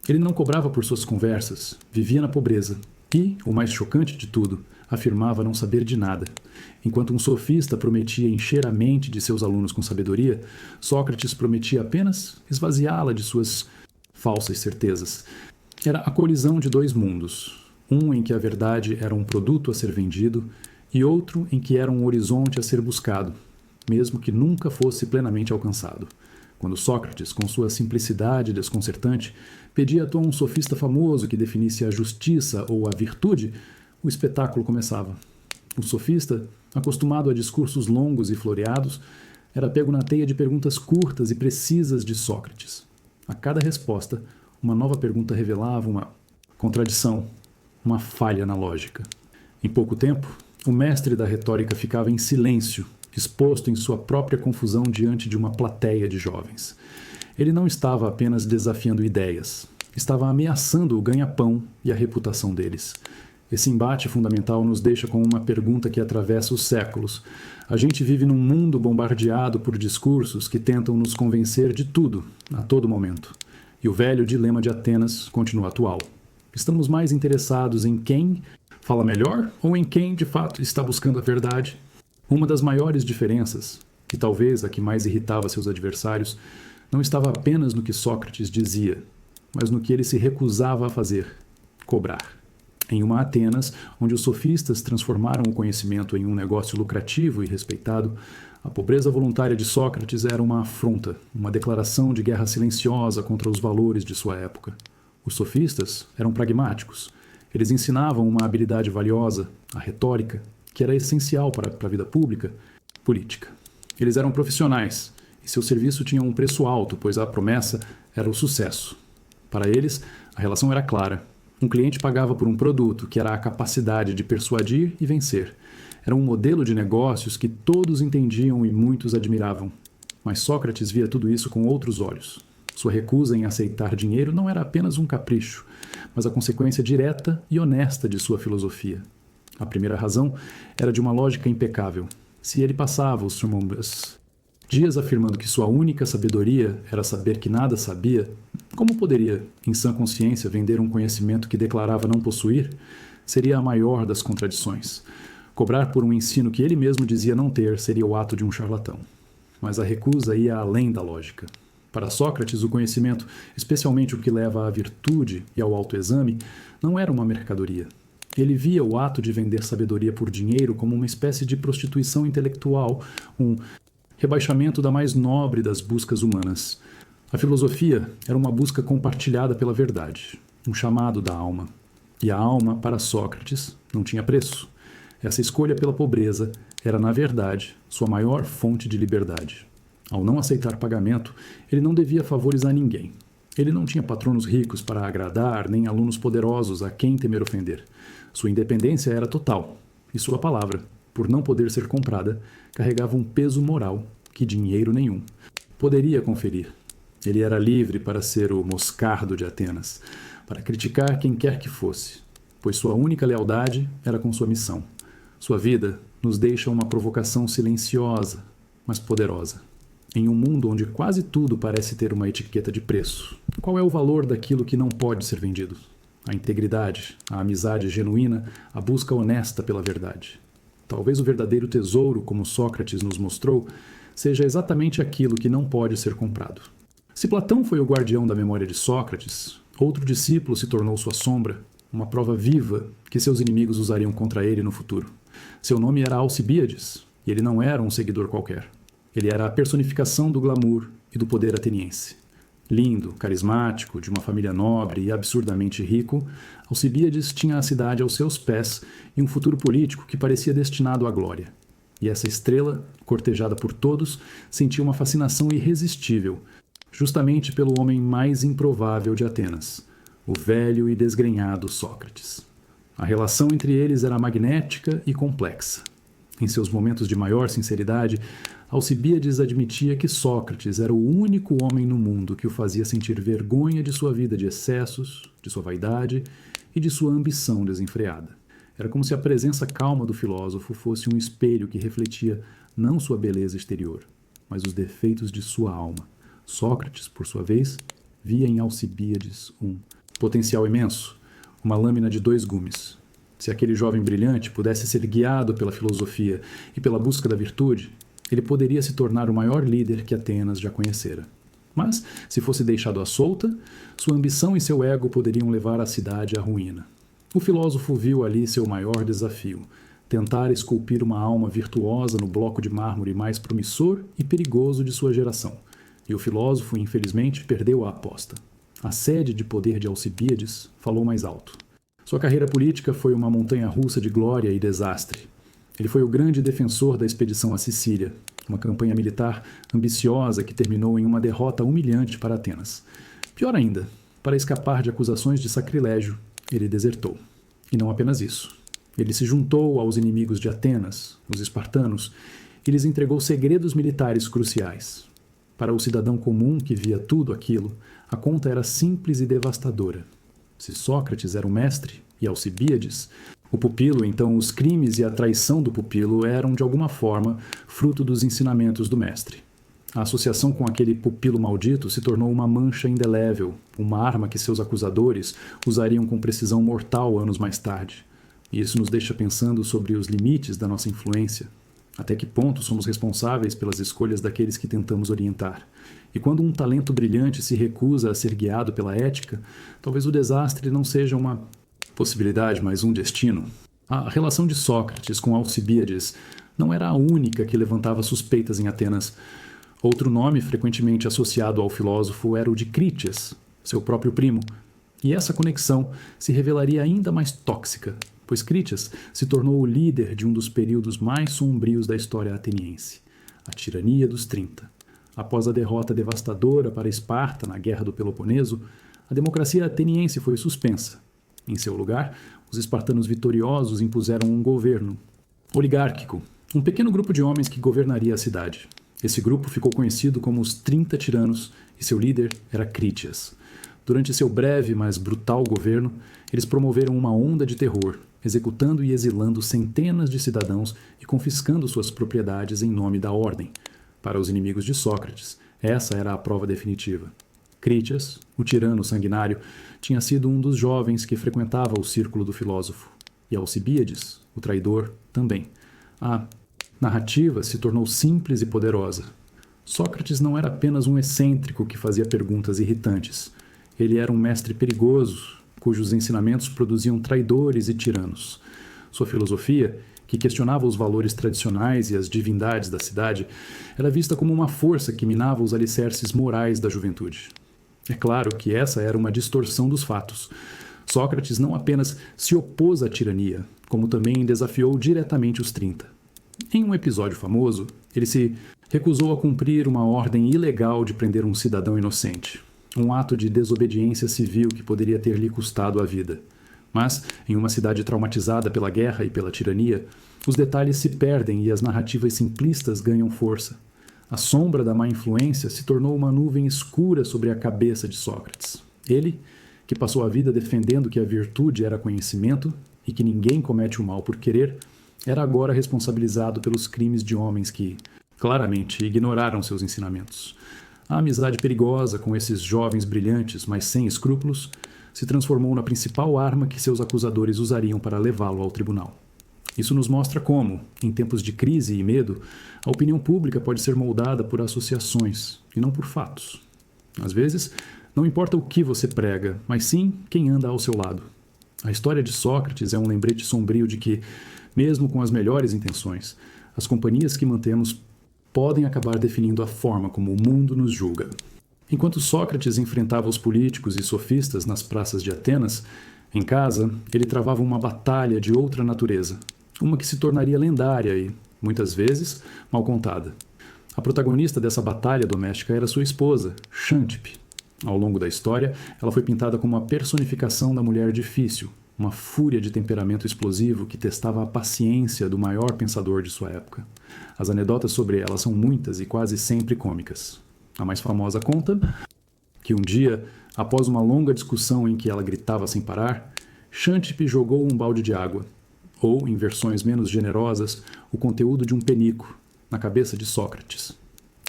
Speaker 1: Ele não cobrava por suas conversas, vivia na pobreza. E, o mais chocante de tudo, afirmava não saber de nada. Enquanto um sofista prometia encher a mente de seus alunos com sabedoria, Sócrates prometia apenas esvaziá-la de suas falsas certezas. Era a colisão de dois mundos, um em que a verdade era um produto a ser vendido e outro em que era um horizonte a ser buscado, mesmo que nunca fosse plenamente alcançado. Quando Sócrates, com sua simplicidade desconcertante, pedia a um sofista famoso que definisse a justiça ou a virtude, o espetáculo começava. O sofista, acostumado a discursos longos e floreados, era pego na teia de perguntas curtas e precisas de Sócrates. A cada resposta, uma nova pergunta revelava uma contradição, uma falha na lógica. Em pouco tempo, o mestre da retórica ficava em silêncio, exposto em sua própria confusão diante de uma plateia de jovens. Ele não estava apenas desafiando ideias, estava ameaçando o ganha-pão e a reputação deles. Esse embate fundamental nos deixa com uma pergunta que atravessa os séculos. A gente vive num mundo bombardeado por discursos que tentam nos convencer de tudo, a todo momento. E o velho dilema de Atenas continua atual. Estamos mais interessados em quem fala melhor ou em quem, de fato, está buscando a verdade? Uma das maiores diferenças, e talvez a que mais irritava seus adversários, não estava apenas no que Sócrates dizia, mas no que ele se recusava a fazer: cobrar. Em uma Atenas, onde os sofistas transformaram o conhecimento em um negócio lucrativo e respeitado, a pobreza voluntária de Sócrates era uma afronta, uma declaração de guerra silenciosa contra os valores de sua época. Os sofistas eram pragmáticos. Eles ensinavam uma habilidade valiosa, a retórica, que era essencial para a vida pública, política. Eles eram profissionais, e seu serviço tinha um preço alto, pois a promessa era o sucesso. Para eles, a relação era clara. Um cliente pagava por um produto, que era a capacidade de persuadir e vencer. Era um modelo de negócios que todos entendiam e muitos admiravam. Mas Sócrates via tudo isso com outros olhos. Sua recusa em aceitar dinheiro não era apenas um capricho, mas a consequência direta e honesta de sua filosofia. A primeira razão era de uma lógica impecável. Se ele passava os dias afirmando que sua única sabedoria era saber que nada sabia, como poderia, em sã consciência, vender um conhecimento que declarava não possuir? Seria a maior das contradições. Cobrar por um ensino que ele mesmo dizia não ter seria o ato de um charlatão. Mas a recusa ia além da lógica. Para Sócrates, o conhecimento, especialmente o que leva à virtude e ao autoexame, não era uma mercadoria. Ele via o ato de vender sabedoria por dinheiro como uma espécie de prostituição intelectual, um rebaixamento da mais nobre das buscas humanas. A filosofia era uma busca compartilhada pela verdade, um chamado da alma. E a alma, para Sócrates, não tinha preço. Essa escolha pela pobreza era, na verdade, sua maior fonte de liberdade. Ao não aceitar pagamento, ele não devia favores a ninguém. Ele não tinha patronos ricos para agradar, nem alunos poderosos a quem temer ofender. Sua independência era total, e sua palavra, por não poder ser comprada, carregava um peso moral que dinheiro nenhum poderia conferir. Ele era livre para ser o Moscardo de Atenas, para criticar quem quer que fosse, pois sua única lealdade era com sua missão. Sua vida nos deixa uma provocação silenciosa, mas poderosa. Em um mundo onde quase tudo parece ter uma etiqueta de preço, qual é o valor daquilo que não pode ser vendido? A integridade, a amizade genuína, a busca honesta pela verdade. Talvez o verdadeiro tesouro, como Sócrates nos mostrou, seja exatamente aquilo que não pode ser comprado. Se Platão foi o guardião da memória de Sócrates, outro discípulo se tornou sua sombra, uma prova viva que seus inimigos usariam contra ele no futuro. Seu nome era Alcibíades, e ele não era um seguidor qualquer. Ele era a personificação do glamour e do poder ateniense. Lindo, carismático, de uma família nobre e absurdamente rico, Alcibíades tinha a cidade aos seus pés e um futuro político que parecia destinado à glória. E essa estrela, cortejada por todos, sentia uma fascinação irresistível, justamente pelo homem mais improvável de Atenas, o velho e desgrenhado Sócrates. A relação entre eles era magnética e complexa. Em seus momentos de maior sinceridade, Alcibíades admitia que Sócrates era o único homem no mundo que o fazia sentir vergonha de sua vida de excessos, de sua vaidade e de sua ambição desenfreada. Era como se a presença calma do filósofo fosse um espelho que refletia não sua beleza exterior, mas os defeitos de sua alma. Sócrates, por sua vez, via em Alcibíades um potencial imenso, uma lâmina de 2 gumes. Se aquele jovem brilhante pudesse ser guiado pela filosofia e pela busca da virtude, ele poderia se tornar o maior líder que Atenas já conhecera. Mas, se fosse deixado à solta, sua ambição e seu ego poderiam levar a cidade à ruína. O filósofo viu ali seu maior desafio, tentar esculpir uma alma virtuosa no bloco de mármore mais promissor e perigoso de sua geração. E o filósofo, infelizmente, perdeu a aposta. A sede de poder de Alcibíades falou mais alto. Sua carreira política foi uma montanha-russa de glória e desastre. Ele foi o grande defensor da expedição à Sicília, uma campanha militar ambiciosa que terminou em uma derrota humilhante para Atenas. Pior ainda, para escapar de acusações de sacrilégio, ele desertou. E não apenas isso. Ele se juntou aos inimigos de Atenas, os espartanos, e lhes entregou segredos militares cruciais. Para o cidadão comum que via tudo aquilo, a conta era simples e devastadora. Se Sócrates era o mestre e Alcibíades, o pupilo, então os crimes e a traição do pupilo eram, de alguma forma, fruto dos ensinamentos do mestre. A associação com aquele pupilo maldito se tornou uma mancha indelével, uma arma que seus acusadores usariam com precisão mortal anos mais tarde. E isso nos deixa pensando sobre os limites da nossa influência. Até que ponto somos responsáveis pelas escolhas daqueles que tentamos orientar? E quando um talento brilhante se recusa a ser guiado pela ética, talvez o desastre não seja uma possibilidade, mas um destino. A relação de Sócrates com Alcibíades não era a única que levantava suspeitas em Atenas. Outro nome frequentemente associado ao filósofo era o de Crítias, seu próprio primo. E essa conexão se revelaria ainda mais tóxica, pois Crítias se tornou o líder de um dos períodos mais sombrios da história ateniense, a tirania dos 30. Após a derrota devastadora para Esparta na Guerra do Peloponeso, a democracia ateniense foi suspensa. Em seu lugar, os espartanos vitoriosos impuseram um governo oligárquico, um pequeno grupo de homens que governaria a cidade. Esse grupo ficou conhecido como os 30 Tiranos e seu líder era Crítias. Durante seu breve, mas brutal governo, eles promoveram uma onda de terror, executando e exilando centenas de cidadãos e confiscando suas propriedades em nome da ordem. Para os inimigos de Sócrates, essa era a prova definitiva. Crítias, o tirano sanguinário, tinha sido um dos jovens que frequentava o círculo do filósofo. E Alcibíades, o traidor, também. A narrativa se tornou simples e poderosa. Sócrates não era apenas um excêntrico que fazia perguntas irritantes. Ele era um mestre perigoso, cujos ensinamentos produziam traidores e tiranos. Sua filosofia, que questionava os valores tradicionais e as divindades da cidade, era vista como uma força que minava os alicerces morais da juventude. É claro que essa era uma distorção dos fatos. Sócrates não apenas se opôs à tirania, como também desafiou diretamente os 30. Em um episódio famoso, ele se recusou a cumprir uma ordem ilegal de prender um cidadão inocente, um ato de desobediência civil que poderia ter lhe custado a vida. Mas, em uma cidade traumatizada pela guerra e pela tirania, os detalhes se perdem e as narrativas simplistas ganham força. A sombra da má influência se tornou uma nuvem escura sobre a cabeça de Sócrates. Ele, que passou a vida defendendo que a virtude era conhecimento e que ninguém comete o mal por querer, era agora responsabilizado pelos crimes de homens que, claramente, ignoraram seus ensinamentos. A amizade perigosa com esses jovens brilhantes, mas sem escrúpulos, se transformou na principal arma que seus acusadores usariam para levá-lo ao tribunal. Isso nos mostra como, em tempos de crise e medo, a opinião pública pode ser moldada por associações e não por fatos. Às vezes, não importa o que você prega, mas sim quem anda ao seu lado. A história de Sócrates é um lembrete sombrio de que, mesmo com as melhores intenções, as companhias que mantemos podem acabar definindo a forma como o mundo nos julga. Enquanto Sócrates enfrentava os políticos e sofistas nas praças de Atenas, em casa, ele travava uma batalha de outra natureza, uma que se tornaria lendária e, muitas vezes, mal contada. A protagonista dessa batalha doméstica era sua esposa, Xântipe. Ao longo da história, ela foi pintada como a personificação da mulher difícil, uma fúria de temperamento explosivo que testava a paciência do maior pensador de sua época. As anedotas sobre ela são muitas e quase sempre cômicas. A mais famosa conta que um dia, após uma longa discussão em que ela gritava sem parar, Xântipe jogou um balde de água, ou, em versões menos generosas, o conteúdo de um penico, na cabeça de Sócrates.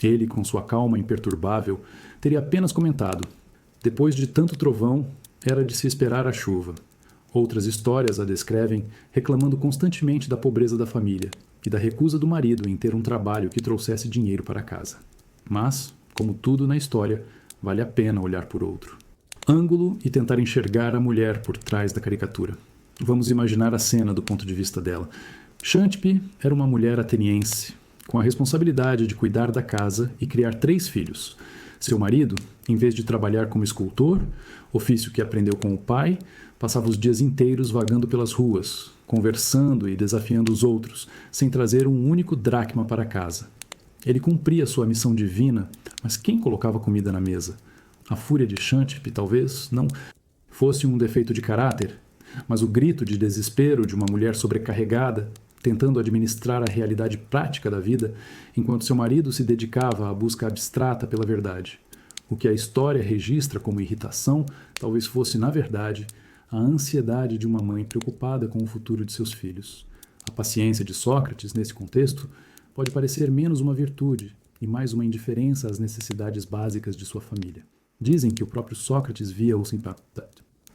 Speaker 1: Ele, com sua calma imperturbável, teria apenas comentado: depois de tanto trovão, era de se esperar a chuva. Outras histórias a descrevem reclamando constantemente da pobreza da família e da recusa do marido em ter um trabalho que trouxesse dinheiro para casa. Mas, como tudo na história, vale a pena olhar por outro ângulo e tentar enxergar a mulher por trás da caricatura. Vamos imaginar a cena do ponto de vista dela. Xântipe era uma mulher ateniense, com a responsabilidade de cuidar da casa e criar 3 filhos. Seu marido, em vez de trabalhar como escultor, ofício que aprendeu com o pai, passava os dias inteiros vagando pelas ruas, conversando e desafiando os outros, sem trazer um único dracma para casa. Ele cumpria sua missão divina, mas quem colocava comida na mesa? A fúria de Xântipe talvez não fosse um defeito de caráter, mas o grito de desespero de uma mulher sobrecarregada, tentando administrar a realidade prática da vida, enquanto seu marido se dedicava à busca abstrata pela verdade. O que a história registra como irritação talvez fosse, na verdade, a ansiedade de uma mãe preocupada com o futuro de seus filhos. A paciência de Sócrates, nesse contexto, pode parecer menos uma virtude e mais uma indiferença às necessidades básicas de sua família. Dizem que o próprio Sócrates via o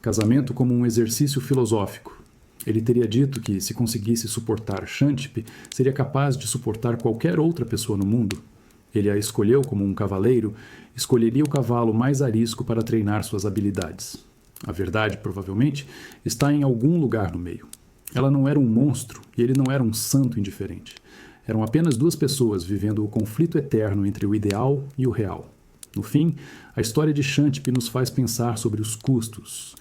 Speaker 1: casamento como um exercício filosófico. Ele teria dito que, se conseguisse suportar Xântipe, seria capaz de suportar qualquer outra pessoa no mundo. Ele a escolheu como um cavaleiro, escolheria o cavalo mais arisco para treinar suas habilidades. A verdade, provavelmente, está em algum lugar no meio. Ela não era um monstro e ele não era um santo indiferente. Eram apenas 2 pessoas vivendo o conflito eterno entre o ideal e o real. No fim, a história de Xântipe nos faz pensar sobre os custos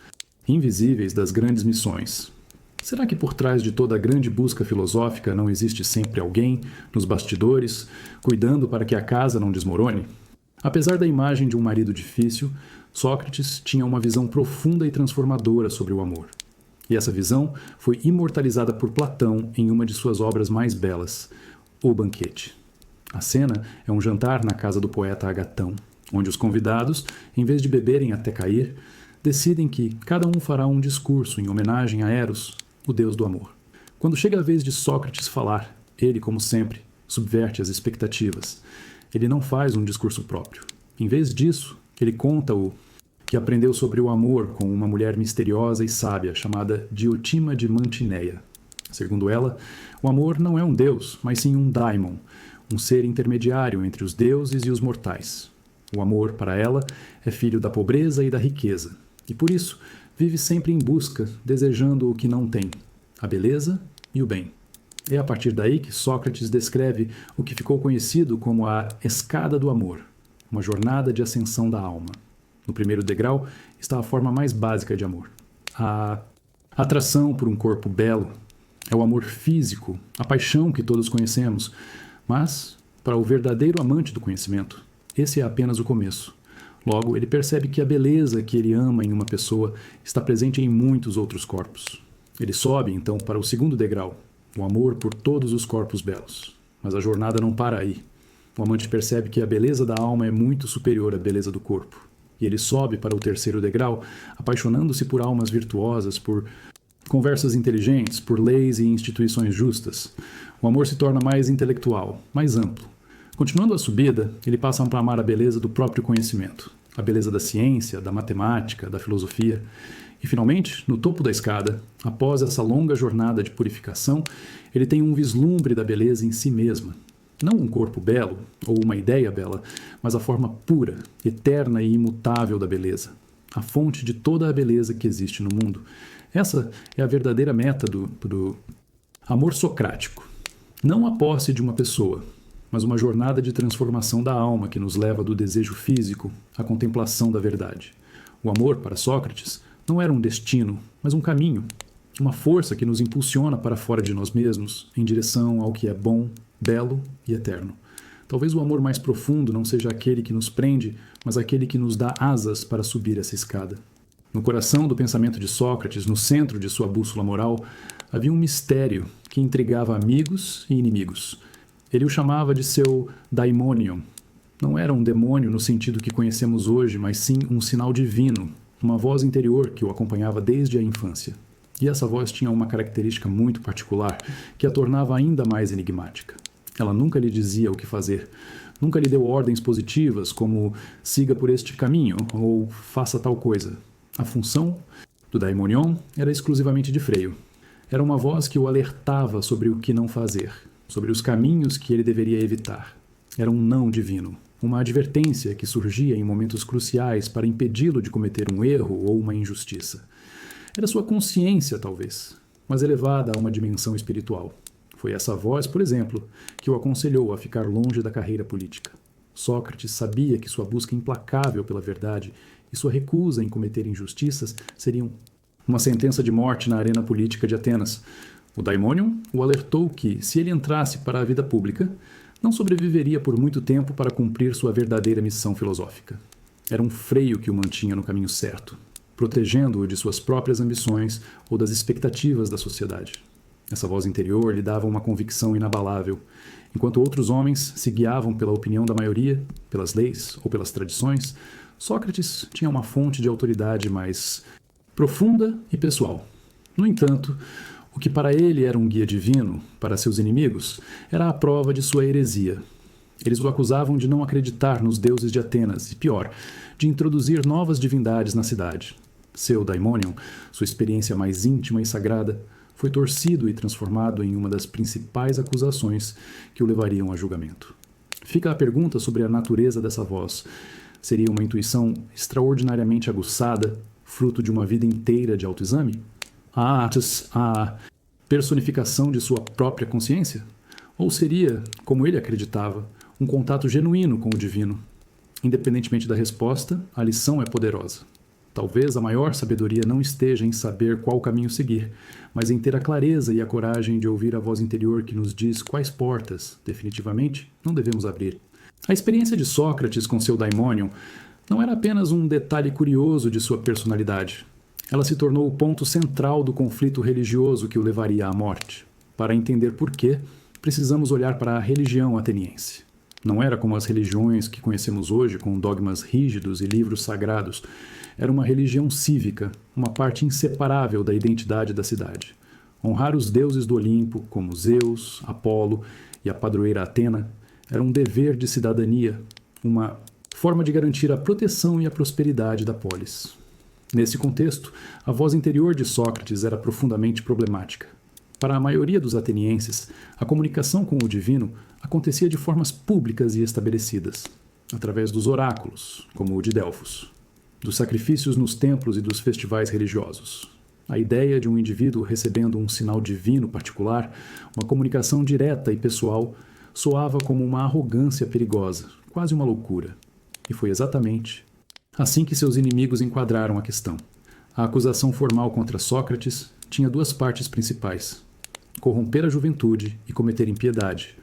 Speaker 1: invisíveis das grandes missões. Será que por trás de toda a grande busca filosófica não existe sempre alguém, nos bastidores, cuidando para que a casa não desmorone? Apesar da imagem de um marido difícil, Sócrates tinha uma visão profunda e transformadora sobre o amor. E essa visão foi imortalizada por Platão em uma de suas obras mais belas, O Banquete. A cena é um jantar na casa do poeta Agatão, onde os convidados, em vez de beberem até cair, decidem que cada um fará um discurso em homenagem a Eros, o deus do amor. Quando chega a vez de Sócrates falar, ele, como sempre, subverte as expectativas. Ele não faz um discurso próprio. Em vez disso, ele conta o que aprendeu sobre o amor com uma mulher misteriosa e sábia chamada Diotima de Mantineia. Segundo ela, o amor não é um deus, mas sim um daimon, um ser intermediário entre os deuses e os mortais. O amor, para ela, é filho da pobreza e da riqueza, e por isso vive sempre em busca, desejando o que não tem, a beleza e o bem. É a partir daí que Sócrates descreve o que ficou conhecido como a escada do amor, uma jornada de ascensão da alma. No primeiro degrau está a forma mais básica de amor. A atração por um corpo belo é o amor físico, a paixão que todos conhecemos, mas, para o verdadeiro amante do conhecimento, esse é apenas o começo. Logo, ele percebe que a beleza que ele ama em uma pessoa está presente em muitos outros corpos. Ele sobe, então, para o segundo degrau, o amor por todos os corpos belos. Mas a jornada não para aí. O amante percebe que a beleza da alma é muito superior à beleza do corpo. E ele sobe para o terceiro degrau, apaixonando-se por almas virtuosas, por conversas inteligentes, por leis e instituições justas. O amor se torna mais intelectual, mais amplo. Continuando a subida, ele passa a amar a beleza do próprio conhecimento, a beleza da ciência, da matemática, da filosofia. E, finalmente, no topo da escada, após essa longa jornada de purificação, ele tem um vislumbre da beleza em si mesma. Não um corpo belo, ou uma ideia bela, mas a forma pura, eterna e imutável da beleza. A fonte de toda a beleza que existe no mundo. Essa é a verdadeira meta do amor socrático. Não a posse de uma pessoa, mas uma jornada de transformação da alma que nos leva do desejo físico à contemplação da verdade. O amor, para Sócrates, não era um destino, mas um caminho, uma força que nos impulsiona para fora de nós mesmos, em direção ao que é bom, belo e eterno. Talvez o amor mais profundo não seja aquele que nos prende, mas aquele que nos dá asas para subir essa escada. No coração do pensamento de Sócrates, no centro de sua bússola moral, havia um mistério que intrigava amigos e inimigos. Ele o chamava de seu daimonion. Não era um demônio no sentido que conhecemos hoje, mas sim um sinal divino, uma voz interior que o acompanhava desde a infância. E essa voz tinha uma característica muito particular que a tornava ainda mais enigmática. Ela nunca lhe dizia o que fazer, nunca lhe deu ordens positivas como siga por este caminho ou faça tal coisa. A função do daimonion era exclusivamente de freio. Era uma voz que o alertava sobre o que não fazer, sobre os caminhos que ele deveria evitar. Era um não divino, uma advertência que surgia em momentos cruciais para impedi-lo de cometer um erro ou uma injustiça. Era sua consciência, talvez, mas elevada a uma dimensão espiritual. Foi essa voz, por exemplo, que o aconselhou a ficar longe da carreira política. Sócrates sabia que sua busca implacável pela verdade e sua recusa em cometer injustiças seriam uma sentença de morte na arena política de Atenas. O daimonion o alertou que, se ele entrasse para a vida pública, não sobreviveria por muito tempo para cumprir sua verdadeira missão filosófica. Era um freio que o mantinha no caminho certo, protegendo-o de suas próprias ambições ou das expectativas da sociedade. Essa voz interior lhe dava uma convicção inabalável. Enquanto outros homens se guiavam pela opinião da maioria, pelas leis ou pelas tradições, Sócrates tinha uma fonte de autoridade mais profunda e pessoal. No entanto, o que para ele era um guia divino, para seus inimigos, era a prova de sua heresia. Eles o acusavam de não acreditar nos deuses de Atenas e, pior, de introduzir novas divindades na cidade. Seu daimonion, sua experiência mais íntima e sagrada, foi torcido e transformado em uma das principais acusações que o levariam a julgamento. Fica a pergunta sobre a natureza dessa voz. Seria uma intuição extraordinariamente aguçada, fruto de uma vida inteira de autoexame? A personificação de sua própria consciência? Ou seria, como ele acreditava, um contato genuíno com o divino? Independentemente da resposta, a lição é poderosa. Talvez a maior sabedoria não esteja em saber qual caminho seguir, mas em ter a clareza e a coragem de ouvir a voz interior que nos diz quais portas, definitivamente, não devemos abrir. A experiência de Sócrates com seu daimonion não era apenas um detalhe curioso de sua personalidade. Ela se tornou o ponto central do conflito religioso que o levaria à morte. Para entender por quê, precisamos olhar para a religião ateniense. Não era como as religiões que conhecemos hoje, com dogmas rígidos e livros sagrados. Era uma religião cívica, uma parte inseparável da identidade da cidade. Honrar os deuses do Olimpo, como Zeus, Apolo e a padroeira Atena, era um dever de cidadania, uma forma de garantir a proteção e a prosperidade da polis. Nesse contexto, a voz interior de Sócrates era profundamente problemática. Para a maioria dos atenienses, a comunicação com o divino acontecia de formas públicas e estabelecidas, através dos oráculos, como o de Delfos, dos sacrifícios nos templos e dos festivais religiosos. A ideia de um indivíduo recebendo um sinal divino particular, uma comunicação direta e pessoal, soava como uma arrogância perigosa, quase uma loucura. E foi exatamente assim que seus inimigos enquadraram a questão. A acusação formal contra Sócrates tinha duas partes principais: corromper a juventude e cometer impiedade.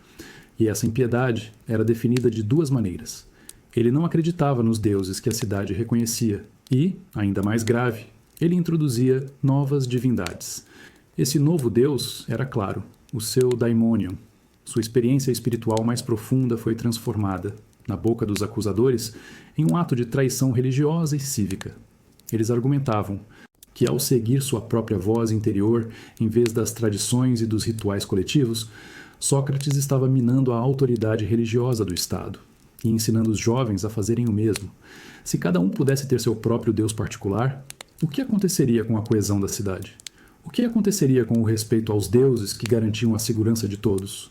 Speaker 1: E essa impiedade era definida de duas maneiras. Ele não acreditava nos deuses que a cidade reconhecia e, ainda mais grave, ele introduzia novas divindades. Esse novo deus era, claro, o seu daimonion. Sua experiência espiritual mais profunda foi transformada, na boca dos acusadores, em um ato de traição religiosa e cívica. Eles argumentavam que, ao seguir sua própria voz interior, em vez das tradições e dos rituais coletivos, Sócrates estava minando a autoridade religiosa do Estado e ensinando os jovens a fazerem o mesmo. Se cada um pudesse ter seu próprio deus particular, o que aconteceria com a coesão da cidade? O que aconteceria com o respeito aos deuses que garantiam a segurança de todos?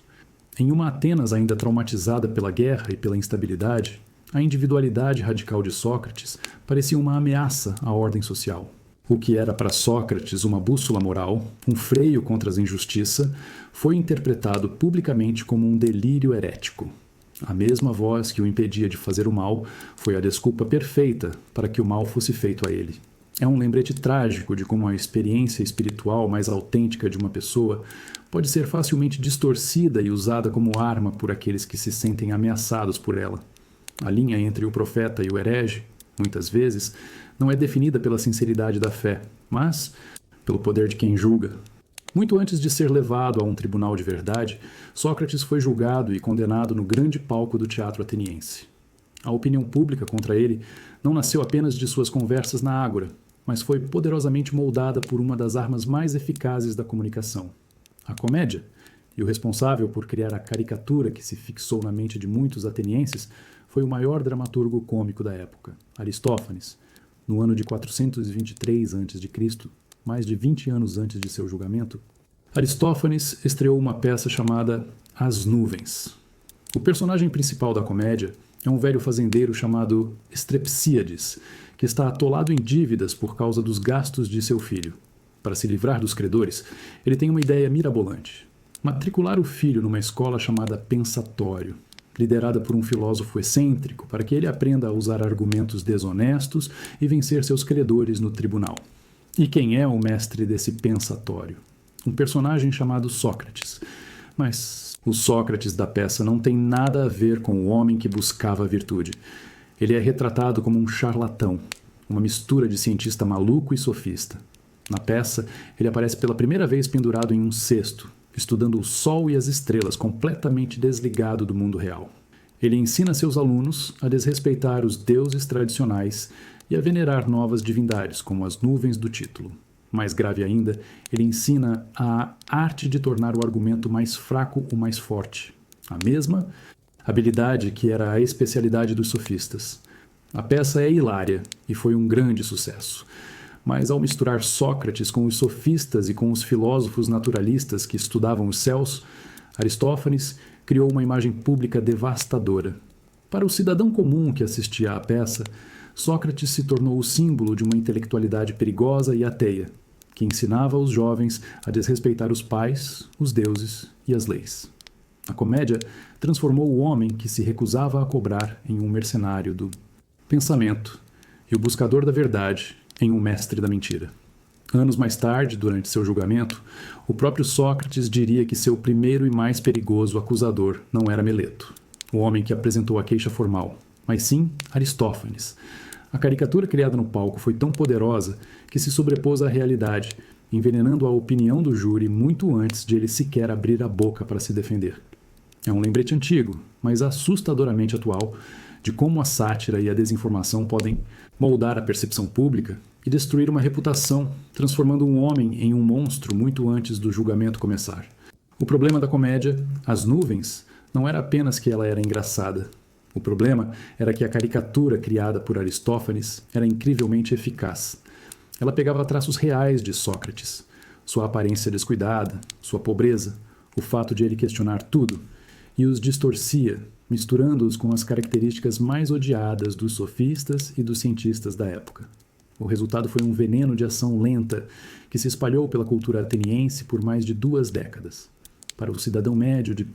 Speaker 1: Em uma Atenas ainda traumatizada pela guerra e pela instabilidade, a individualidade radical de Sócrates parecia uma ameaça à ordem social. O que era para Sócrates uma bússola moral, um freio contra a injustiça, foi interpretado publicamente como um delírio herético. A mesma voz que o impedia de fazer o mal foi a desculpa perfeita para que o mal fosse feito a ele. É um lembrete trágico de como a experiência espiritual mais autêntica de uma pessoa pode ser facilmente distorcida e usada como arma por aqueles que se sentem ameaçados por ela. A linha entre o profeta e o herege, muitas vezes, não é definida pela sinceridade da fé, mas pelo poder de quem julga. Muito antes de ser levado a um tribunal de verdade, Sócrates foi julgado e condenado no grande palco do teatro ateniense. A opinião pública contra ele não nasceu apenas de suas conversas na ágora, mas foi poderosamente moldada por uma das armas mais eficazes da comunicação: a comédia. E o responsável por criar a caricatura que se fixou na mente de muitos atenienses foi o maior dramaturgo cômico da época, Aristófanes. No ano de 423 a.C., mais de 20 anos antes de seu julgamento, Aristófanes estreou uma peça chamada As Nuvens. O personagem principal da comédia é um velho fazendeiro chamado Strepsíades, que está atolado em dívidas por causa dos gastos de seu filho. Para se livrar dos credores, ele tem uma ideia mirabolante: matricular o filho numa escola chamada Pensatório, liderada por um filósofo excêntrico, para que ele aprenda a usar argumentos desonestos e vencer seus credores no tribunal. E quem é o mestre desse pensatório? Um personagem chamado Sócrates. Mas o Sócrates da peça não tem nada a ver com o homem que buscava a virtude. Ele é retratado como um charlatão, uma mistura de cientista maluco e sofista. Na peça, ele aparece pela primeira vez pendurado em um cesto, estudando o sol e as estrelas, completamente desligado do mundo real. Ele ensina seus alunos a desrespeitar os deuses tradicionais e a venerar novas divindades, como as nuvens do título. Mais grave ainda, ele ensina a arte de tornar o argumento mais fraco o mais forte. A mesma habilidade que era a especialidade dos sofistas. A peça é hilária e foi um grande sucesso. Mas ao misturar Sócrates com os sofistas e com os filósofos naturalistas que estudavam os céus, Aristófanes criou uma imagem pública devastadora. Para o cidadão comum que assistia à peça, Sócrates se tornou o símbolo de uma intelectualidade perigosa e ateia, que ensinava os jovens a desrespeitar os pais, os deuses e as leis. A comédia transformou o homem que se recusava a cobrar em um mercenário do pensamento e o buscador da verdade em um mestre da mentira. Anos mais tarde, durante seu julgamento, o próprio Sócrates diria que seu primeiro e mais perigoso acusador não era Meleto, o homem que apresentou a queixa formal, mas sim Aristófanes. A caricatura criada no palco foi tão poderosa que se sobrepôs à realidade, envenenando a opinião do júri muito antes de ele sequer abrir a boca para se defender. É um lembrete antigo, mas assustadoramente atual, de como a sátira e a desinformação podem moldar a percepção pública e destruir uma reputação, transformando um homem em um monstro muito antes do julgamento começar. O problema da comédia, As Nuvens, não era apenas que ela era engraçada. O problema era que a caricatura criada por Aristófanes era incrivelmente eficaz. Ela pegava traços reais de Sócrates. sua aparência descuidada, sua pobreza, o fato de ele questionar tudo, e os distorcia, misturando-os com as características mais odiadas dos sofistas e dos cientistas da época. O resultado foi um veneno de ação lenta que se espalhou pela cultura ateniense por mais de 2 décadas. Para o cidadão médio de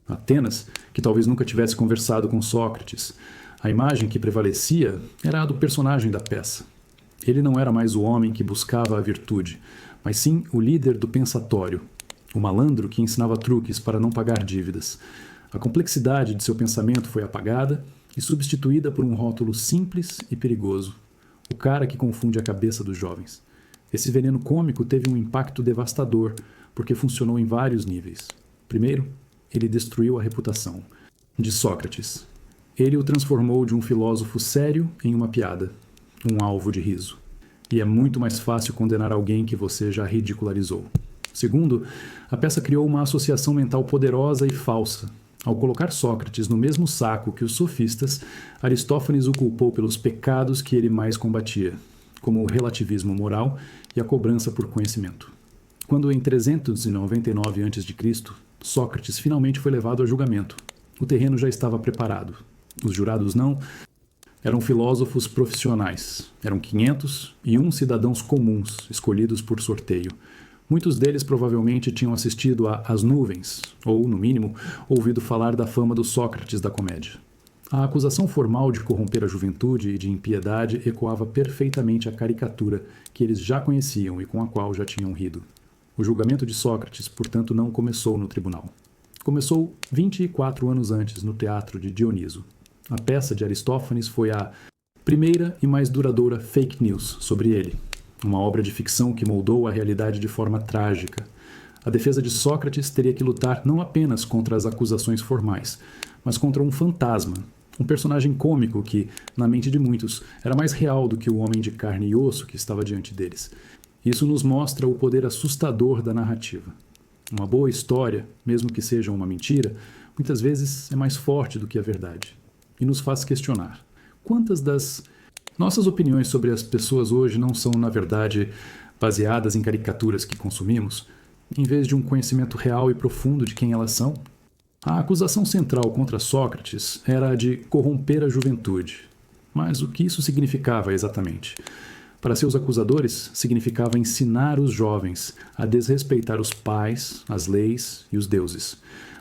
Speaker 1: Atenas, que talvez nunca tivesse conversado com Sócrates, a imagem que prevalecia era a do personagem da peça. Ele não era mais o homem que buscava a virtude, mas sim o líder do pensatório, o malandro que ensinava truques para não pagar dívidas. A complexidade de seu pensamento foi apagada e substituída por um rótulo simples e perigoso: o cara que confunde a cabeça dos jovens. Esse veneno cômico teve um impacto devastador, porque funcionou em vários níveis. Primeiro, ele destruiu a reputação de Sócrates. Ele o transformou de um filósofo sério em uma piada, um alvo de riso. E é muito mais fácil condenar alguém que você já ridicularizou. Segundo, a peça criou uma associação mental poderosa e falsa. Ao colocar Sócrates no mesmo saco que os sofistas, Aristófanes o culpou pelos pecados que ele mais combatia, como o relativismo moral e a cobrança por conhecimento. Quando em 399 a.C., Sócrates finalmente foi levado a julgamento, o terreno já estava preparado. Os jurados não eram filósofos profissionais. Eram 501 cidadãos comuns, escolhidos por sorteio. Muitos deles provavelmente tinham assistido a As Nuvens, ou, no mínimo, ouvido falar da fama do Sócrates da comédia. A acusação formal de corromper a juventude e de impiedade ecoava perfeitamente a caricatura que eles já conheciam e com a qual já tinham rido. O julgamento de Sócrates, portanto, não começou no tribunal. Começou 24 anos antes, no teatro de Dioniso. A peça de Aristófanes foi a primeira e mais duradoura fake news sobre ele, uma obra de ficção que moldou a realidade de forma trágica. A defesa de Sócrates teria que lutar não apenas contra as acusações formais, mas contra um fantasma, um personagem cômico que, na mente de muitos, era mais real do que o homem de carne e osso que estava diante deles. Isso nos mostra o poder assustador da narrativa. Uma boa história, mesmo que seja uma mentira, muitas vezes é mais forte do que a verdade. E nos faz questionar: quantas das nossas opiniões sobre as pessoas hoje não são, na verdade, baseadas em caricaturas que consumimos, em vez de um conhecimento real e profundo de quem elas são? A acusação central contra Sócrates era a de corromper a juventude. Mas o que isso significava exatamente? Para seus acusadores, significava ensinar os jovens a desrespeitar os pais, as leis e os deuses.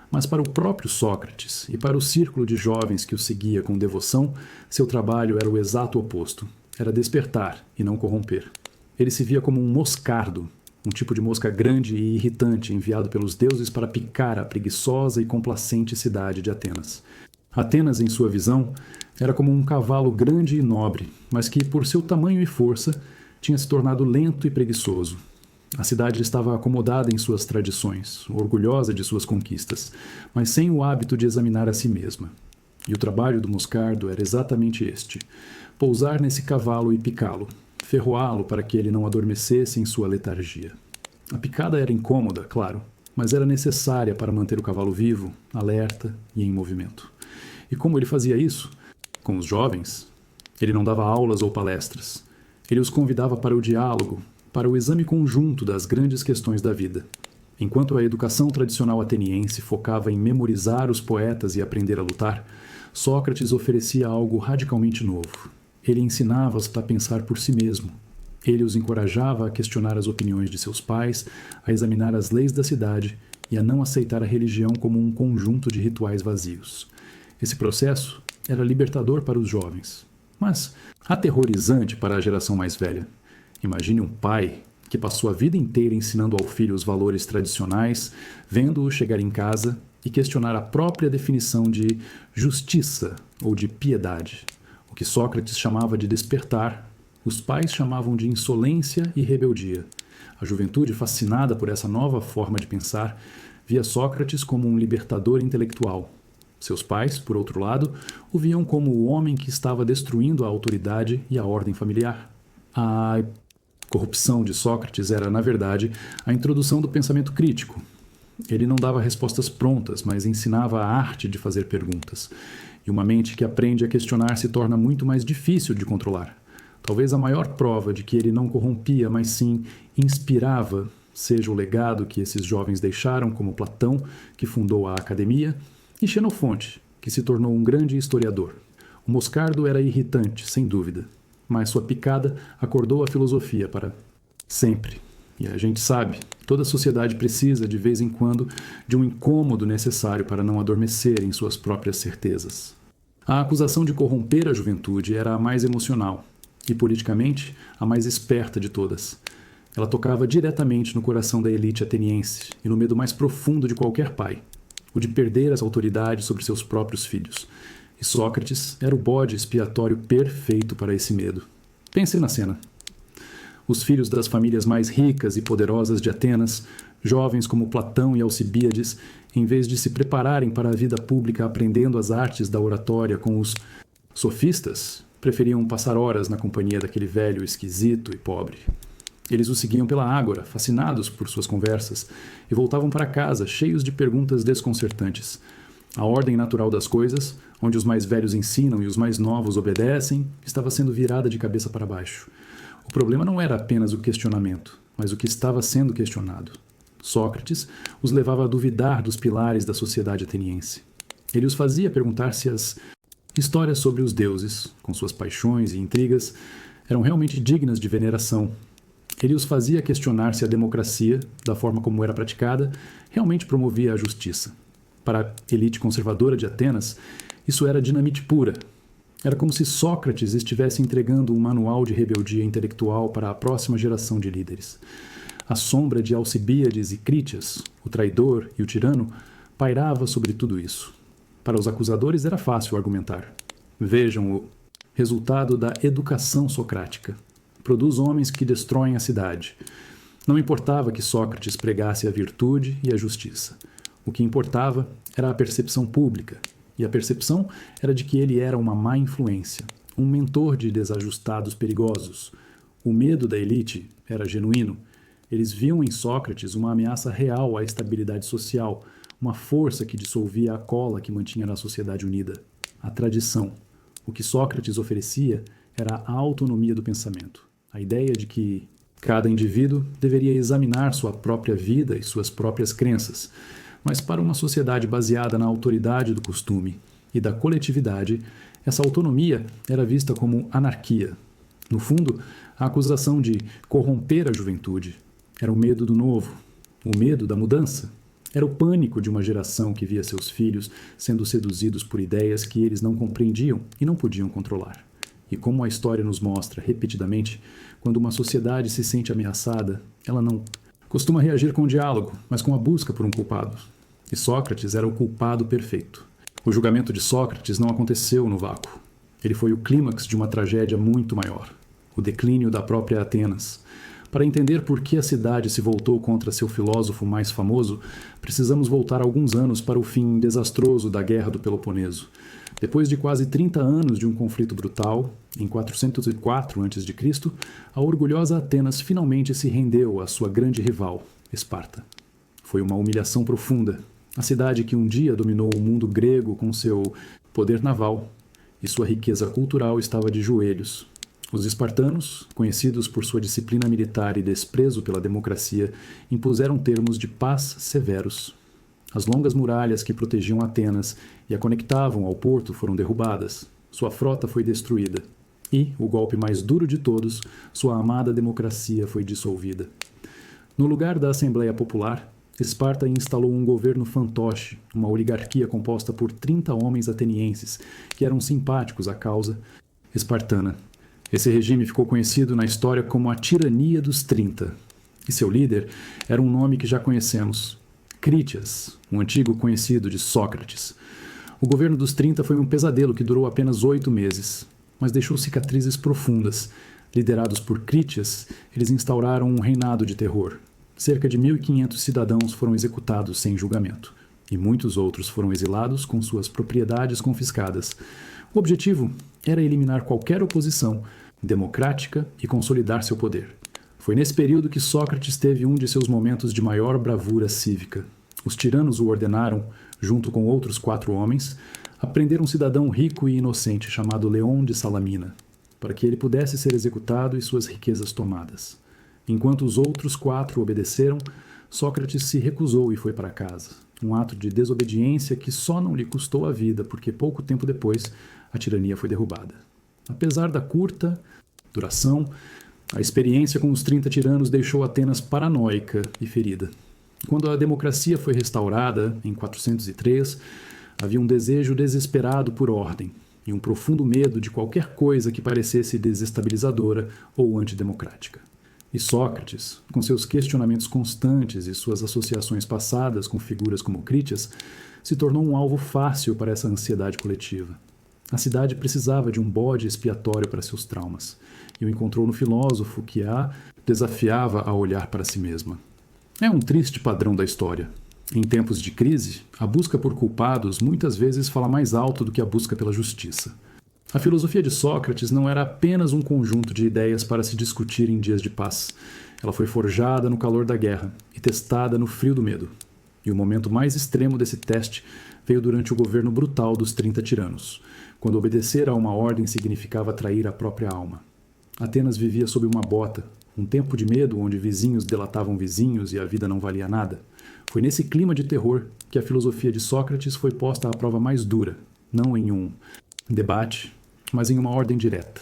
Speaker 1: Mas para o próprio Sócrates e para o círculo de jovens que o seguia com devoção, seu trabalho era o exato oposto. Era despertar e não corromper. Ele se via como um moscardo, um tipo de mosca grande e irritante enviado pelos deuses para picar a preguiçosa e complacente cidade de Atenas. Atenas, em sua visão, era como um cavalo grande e nobre, mas que, por seu tamanho e força, tinha se tornado lento e preguiçoso. A cidade estava acomodada em suas tradições, orgulhosa de suas conquistas, mas sem o hábito de examinar a si mesma. E o trabalho do moscardo era exatamente este: pousar nesse cavalo e picá-lo, ferroá-lo para que ele não adormecesse em sua letargia. A picada era incômoda, claro, mas era necessária para manter o cavalo vivo, alerta e em movimento. E como ele fazia isso? Com os jovens, ele não dava aulas ou palestras. Ele os convidava para o diálogo, para o exame conjunto das grandes questões da vida. Enquanto a educação tradicional ateniense focava em memorizar os poetas e aprender a lutar, Sócrates oferecia algo radicalmente novo. Ele ensinava-os a pensar por si mesmo. Ele os encorajava a questionar as opiniões de seus pais, a examinar as leis da cidade e a não aceitar a religião como um conjunto de rituais vazios. Esse processo era libertador para os jovens, mas aterrorizante para a geração mais velha. Imagine um pai que passou a vida inteira ensinando ao filho os valores tradicionais, vendo-o chegar em casa e questionar a própria definição de justiça ou de piedade. O que Sócrates chamava de despertar, os pais chamavam de insolência e rebeldia. A juventude, fascinada por essa nova forma de pensar, via Sócrates como um libertador intelectual. Seus pais, por outro lado, o viam como o homem que estava destruindo a autoridade e a ordem familiar. A corrupção de Sócrates era, na verdade, a introdução do pensamento crítico. Ele não dava respostas prontas, mas ensinava a arte de fazer perguntas. E uma mente que aprende a questionar se torna muito mais difícil de controlar. Talvez a maior prova de que ele não corrompia, mas sim inspirava, seja o legado que esses jovens deixaram, como Platão, que fundou a academia, e Xenofonte, que se tornou um grande historiador. O moscardo era irritante, sem dúvida, mas sua picada acordou a filosofia para sempre. E a gente sabe, toda sociedade precisa, de vez em quando, de um incômodo necessário para não adormecer em suas próprias certezas. A acusação de corromper a juventude era a mais emocional e, politicamente, a mais esperta de todas. Ela tocava diretamente no coração da elite ateniense e no medo mais profundo de qualquer pai, o de perder as autoridades sobre seus próprios filhos. E Sócrates era o bode expiatório perfeito para esse medo. Pense na cena. Os filhos das famílias mais ricas e poderosas de Atenas, jovens como Platão e Alcibíades, em vez de se prepararem para a vida pública aprendendo as artes da oratória com os sofistas, preferiam passar horas na companhia daquele velho esquisito e pobre. Eles o seguiam pela ágora, fascinados por suas conversas, e voltavam para casa cheios de perguntas desconcertantes. A ordem natural das coisas, onde os mais velhos ensinam e os mais novos obedecem, estava sendo virada de cabeça para baixo. O problema não era apenas o questionamento, mas o que estava sendo questionado. Sócrates os levava a duvidar dos pilares da sociedade ateniense. Ele os fazia perguntar se as histórias sobre os deuses, com suas paixões e intrigas, eram realmente dignas de veneração. Ele os fazia questionar se a democracia, da forma como era praticada, realmente promovia a justiça. Para a elite conservadora de Atenas, isso era dinamite pura. Era como se Sócrates estivesse entregando um manual de rebeldia intelectual para a próxima geração de líderes. A sombra de Alcibíades e Crítias, o traidor e o tirano, pairava sobre tudo isso. Para os acusadores era fácil argumentar. Vejam o resultado da educação socrática. Produz homens que destroem a cidade. Não importava que Sócrates pregasse a virtude e a justiça. O que importava era a percepção pública, e a percepção era de que ele era uma má influência, um mentor de desajustados perigosos. O medo da elite era genuíno. Eles viam em Sócrates uma ameaça real à estabilidade social, uma força que dissolvia a cola que mantinha a sociedade unida, a tradição. O que Sócrates oferecia era a autonomia do pensamento, a ideia de que cada indivíduo deveria examinar sua própria vida e suas próprias crenças. Mas para uma sociedade baseada na autoridade do costume e da coletividade, essa autonomia era vista como anarquia. No fundo, a acusação de corromper a juventude era o medo do novo, o medo da mudança. Era o pânico de uma geração que via seus filhos sendo seduzidos por ideias que eles não compreendiam e não podiam controlar. E como a história nos mostra repetidamente, quando uma sociedade se sente ameaçada, ela não costuma reagir com diálogo, mas com a busca por um culpado. E Sócrates era o culpado perfeito. O julgamento de Sócrates não aconteceu no vácuo. Ele foi o clímax de uma tragédia muito maior, o declínio da própria Atenas. Para entender por que a cidade se voltou contra seu filósofo mais famoso, precisamos voltar alguns anos para o fim desastroso da Guerra do Peloponeso. Depois de quase 30 anos de um conflito brutal, em 404 a.C., a orgulhosa Atenas finalmente se rendeu à sua grande rival, Esparta. Foi uma humilhação profunda. A cidade que um dia dominou o mundo grego com seu poder naval e sua riqueza cultural estava de joelhos. Os espartanos, conhecidos por sua disciplina militar e desprezo pela democracia, impuseram termos de paz severos. As longas muralhas que protegiam Atenas e a conectavam ao porto foram derrubadas. Sua frota foi destruída. E, o golpe mais duro de todos, sua amada democracia foi dissolvida. No lugar da Assembleia Popular, Esparta instalou um governo fantoche, uma oligarquia composta por 30 homens atenienses que eram simpáticos à causa espartana. Esse regime ficou conhecido na história como a Tirania dos 30. E seu líder era um nome que já conhecemos, Crítias, um antigo conhecido de Sócrates. O governo dos 30 foi um pesadelo que durou apenas 8 meses, mas deixou cicatrizes profundas. Liderados por Crítias, eles instauraram um reinado de terror. Cerca de 1.500 cidadãos foram executados sem julgamento, e muitos outros foram exilados com suas propriedades confiscadas. O objetivo era eliminar qualquer oposição democrática e consolidar seu poder. Foi nesse período que Sócrates teve um de seus momentos de maior bravura cívica. Os tiranos o ordenaram, junto com outros 4 homens, a prender um cidadão rico e inocente chamado Leon de Salamina, para que ele pudesse ser executado e suas riquezas tomadas. Enquanto os outros 4 obedeceram, Sócrates se recusou e foi para casa. Um ato de desobediência que só não lhe custou a vida, porque pouco tempo depois a tirania foi derrubada. Apesar da curta duração, a experiência com os 30 tiranos deixou Atenas paranoica e ferida. Quando a democracia foi restaurada, em 403, havia um desejo desesperado por ordem e um profundo medo de qualquer coisa que parecesse desestabilizadora ou antidemocrática. E Sócrates, com seus questionamentos constantes e suas associações passadas com figuras como Critias, se tornou um alvo fácil para essa ansiedade coletiva. A cidade precisava de um bode expiatório para seus traumas, e o encontrou no filósofo que a desafiava a olhar para si mesma. É um triste padrão da história. Em tempos de crise, a busca por culpados muitas vezes fala mais alto do que a busca pela justiça. A filosofia de Sócrates não era apenas um conjunto de ideias para se discutir em dias de paz. Ela foi forjada no calor da guerra e testada no frio do medo. E o momento mais extremo desse teste veio durante o governo brutal dos 30 tiranos, quando obedecer a uma ordem significava trair a própria alma. Atenas vivia sob uma bota, um tempo de medo onde vizinhos delatavam vizinhos e a vida não valia nada. Foi nesse clima de terror que a filosofia de Sócrates foi posta à prova mais dura, não em um debate, mas em uma ordem direta.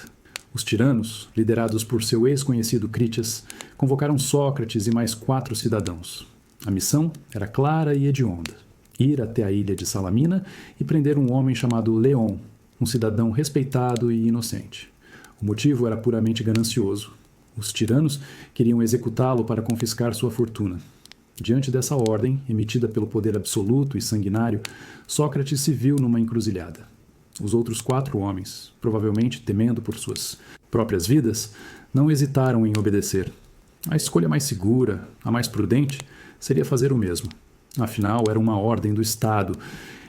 Speaker 1: Os tiranos, liderados por seu ex-conhecido Critias, convocaram Sócrates e mais 4 cidadãos. A missão era clara e hedionda: ir até a ilha de Salamina e prender um homem chamado Leon, um cidadão respeitado e inocente. O motivo era puramente ganancioso. Os tiranos queriam executá-lo para confiscar sua fortuna. Diante dessa ordem, emitida pelo poder absoluto e sanguinário, Sócrates se viu numa encruzilhada. Os outros 4 homens, provavelmente temendo por suas próprias vidas, não hesitaram em obedecer. A escolha mais segura, a mais prudente, seria fazer o mesmo. Afinal, era uma ordem do Estado,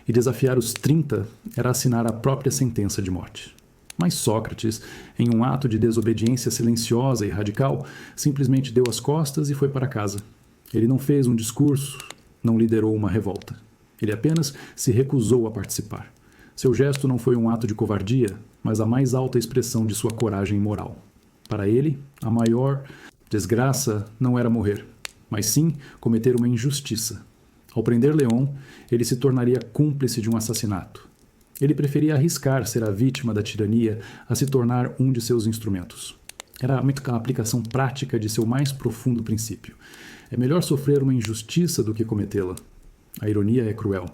Speaker 1: e desafiar os 30 era assinar a própria sentença de morte. Mas Sócrates, em um ato de desobediência silenciosa e radical, simplesmente deu as costas e foi para casa. Ele não fez um discurso, não liderou uma revolta. Ele apenas se recusou a participar. Seu gesto não foi um ato de covardia, mas a mais alta expressão de sua coragem moral. Para ele, a maior desgraça não era morrer, mas sim cometer uma injustiça. Ao prender Leon, ele se tornaria cúmplice de um assassinato. Ele preferia arriscar ser a vítima da tirania a se tornar um de seus instrumentos. Era a aplicação prática de seu mais profundo princípio. É melhor sofrer uma injustiça do que cometê-la. A ironia é cruel.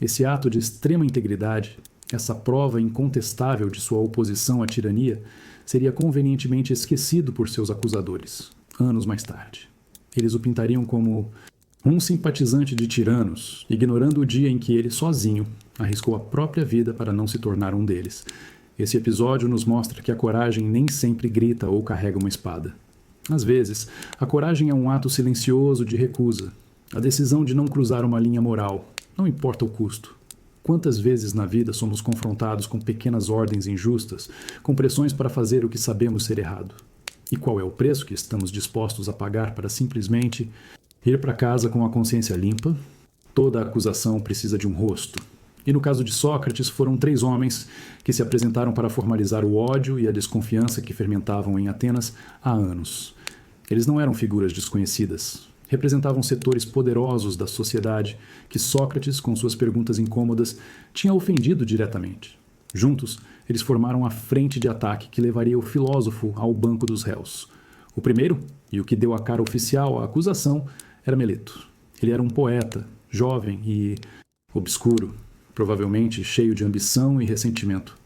Speaker 1: Esse ato de extrema integridade, essa prova incontestável de sua oposição à tirania, seria convenientemente esquecido por seus acusadores, anos mais tarde. Eles o pintariam como um simpatizante de tiranos, ignorando o dia em que ele sozinho arriscou a própria vida para não se tornar um deles. Esse episódio nos mostra que a coragem nem sempre grita ou carrega uma espada. Às vezes, a coragem é um ato silencioso de recusa, a decisão de não cruzar uma linha moral, não importa o custo. Quantas vezes na vida somos confrontados com pequenas ordens injustas, com pressões para fazer o que sabemos ser errado? E qual é o preço que estamos dispostos a pagar para simplesmente ir para casa com a consciência limpa? Toda acusação precisa de um rosto. E no caso de Sócrates, foram 3 homens que se apresentaram para formalizar o ódio e a desconfiança que fermentavam em Atenas há anos. Eles não eram figuras desconhecidas. Representavam setores poderosos da sociedade que Sócrates, com suas perguntas incômodas, tinha ofendido diretamente. Juntos, eles formaram a frente de ataque que levaria o filósofo ao banco dos réus. O primeiro, e o que deu a cara oficial à acusação, era Meleto. Ele era um poeta, jovem e obscuro, provavelmente cheio de ambição e ressentimento.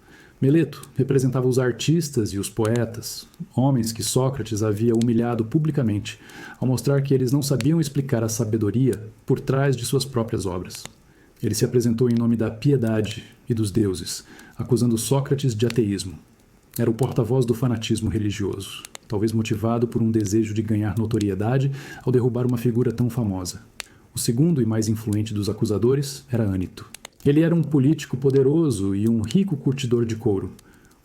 Speaker 1: Meleto representava os artistas e os poetas, homens que Sócrates havia humilhado publicamente, ao mostrar que eles não sabiam explicar a sabedoria por trás de suas próprias obras. Ele se apresentou em nome da piedade e dos deuses, acusando Sócrates de ateísmo. Era o porta-voz do fanatismo religioso, talvez motivado por um desejo de ganhar notoriedade ao derrubar uma figura tão famosa. O segundo e mais influente dos acusadores era Ânito. Ele era um político poderoso e um rico curtidor de couro,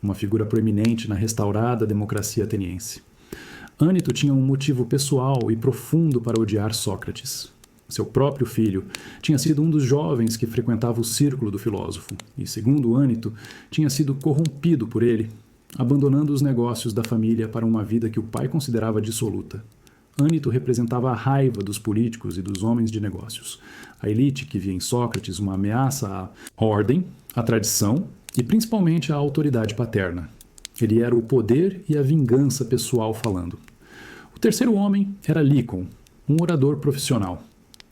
Speaker 1: uma figura proeminente na restaurada democracia ateniense. Ânito tinha um motivo pessoal e profundo para odiar Sócrates. Seu próprio filho tinha sido um dos jovens que frequentava o círculo do filósofo e, segundo Ânito, tinha sido corrompido por ele, abandonando os negócios da família para uma vida que o pai considerava dissoluta. Ânito representava a raiva dos políticos e dos homens de negócios. A elite que via em Sócrates uma ameaça à ordem, à tradição e principalmente à autoridade paterna. Ele era o poder e a vingança pessoal falando. O terceiro homem era Lícon, um orador profissional.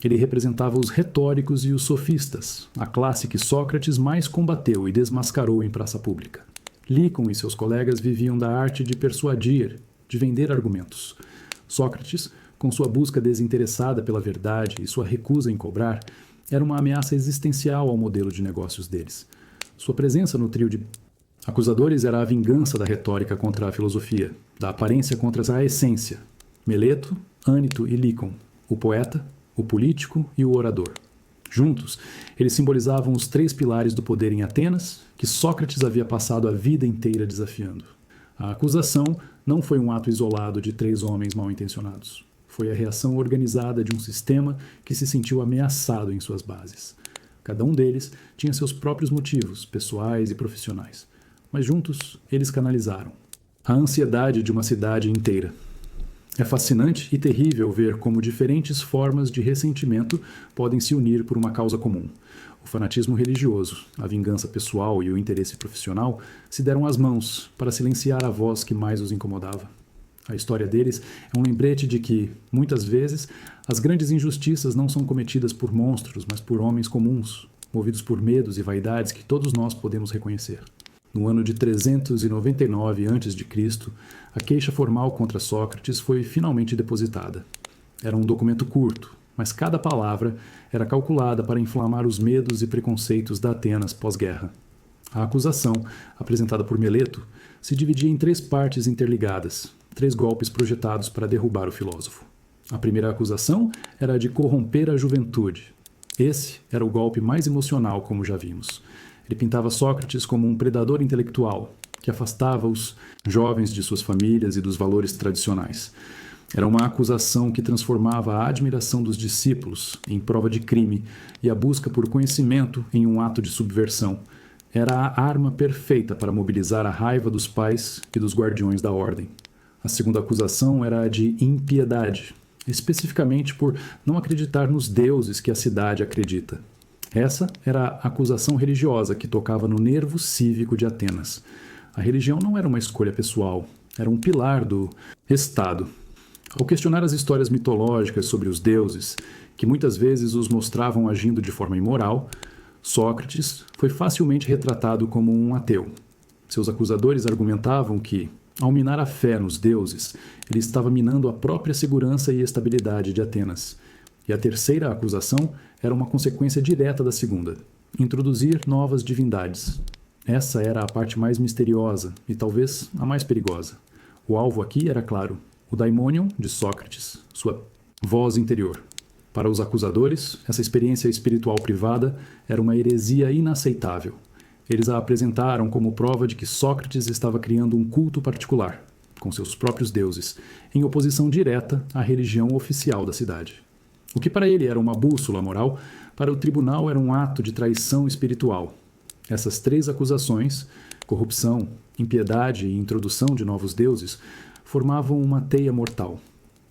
Speaker 1: Ele representava os retóricos e os sofistas, a classe que Sócrates mais combateu e desmascarou em praça pública. Lícon e seus colegas viviam da arte de persuadir, de vender argumentos. Sócrates, com sua busca desinteressada pela verdade e sua recusa em cobrar, era uma ameaça existencial ao modelo de negócios deles. Sua presença no trio de acusadores era a vingança da retórica contra a filosofia, da aparência contra a essência. Meleto, Ânito e Lícon, o poeta, o político e o orador. Juntos, eles simbolizavam os três pilares do poder em Atenas, que Sócrates havia passado a vida inteira desafiando. A acusação não foi um ato isolado de três homens mal-intencionados. Foi a reação organizada de um sistema que se sentiu ameaçado em suas bases. Cada um deles tinha seus próprios motivos, pessoais e profissionais. Mas juntos, eles canalizaram a ansiedade de uma cidade inteira. É fascinante e terrível ver como diferentes formas de ressentimento podem se unir por uma causa comum. O fanatismo religioso, a vingança pessoal e o interesse profissional se deram as mãos para silenciar a voz que mais os incomodava. A história deles é um lembrete de que, muitas vezes, as grandes injustiças não são cometidas por monstros, mas por homens comuns, movidos por medos e vaidades que todos nós podemos reconhecer. No ano de 399 a.C., a queixa formal contra Sócrates foi finalmente depositada. Era um documento curto, mas cada palavra era calculada para inflamar os medos e preconceitos da Atenas pós-guerra. A acusação, apresentada por Meleto, se dividia em três partes interligadas, três golpes projetados para derrubar o filósofo. A primeira acusação era a de corromper a juventude. Esse era o golpe mais emocional, como já vimos. Ele pintava Sócrates como um predador intelectual, que afastava os jovens de suas famílias e dos valores tradicionais. Era uma acusação que transformava a admiração dos discípulos em prova de crime e a busca por conhecimento em um ato de subversão. Era a arma perfeita para mobilizar a raiva dos pais e dos guardiões da ordem. A segunda acusação era a de impiedade, especificamente por não acreditar nos deuses que a cidade acredita. Essa era a acusação religiosa que tocava no nervo cívico de Atenas. A religião não era uma escolha pessoal, era um pilar do Estado. Ao questionar as histórias mitológicas sobre os deuses, que muitas vezes os mostravam agindo de forma imoral, Sócrates foi facilmente retratado como um ateu. Seus acusadores argumentavam que, ao minar a fé nos deuses, ele estava minando a própria segurança e estabilidade de Atenas. E a terceira acusação era uma consequência direta da segunda: introduzir novas divindades. Essa era a parte mais misteriosa e talvez a mais perigosa. O alvo aqui era claro: o daimonion de Sócrates, sua voz interior. Para os acusadores, essa experiência espiritual privada era uma heresia inaceitável. Eles a apresentaram como prova de que Sócrates estava criando um culto particular, com seus próprios deuses, em oposição direta à religião oficial da cidade. O que para ele era uma bússola moral, para o tribunal era um ato de traição espiritual. Essas três acusações, corrupção, impiedade e introdução de novos deuses, formavam uma teia mortal.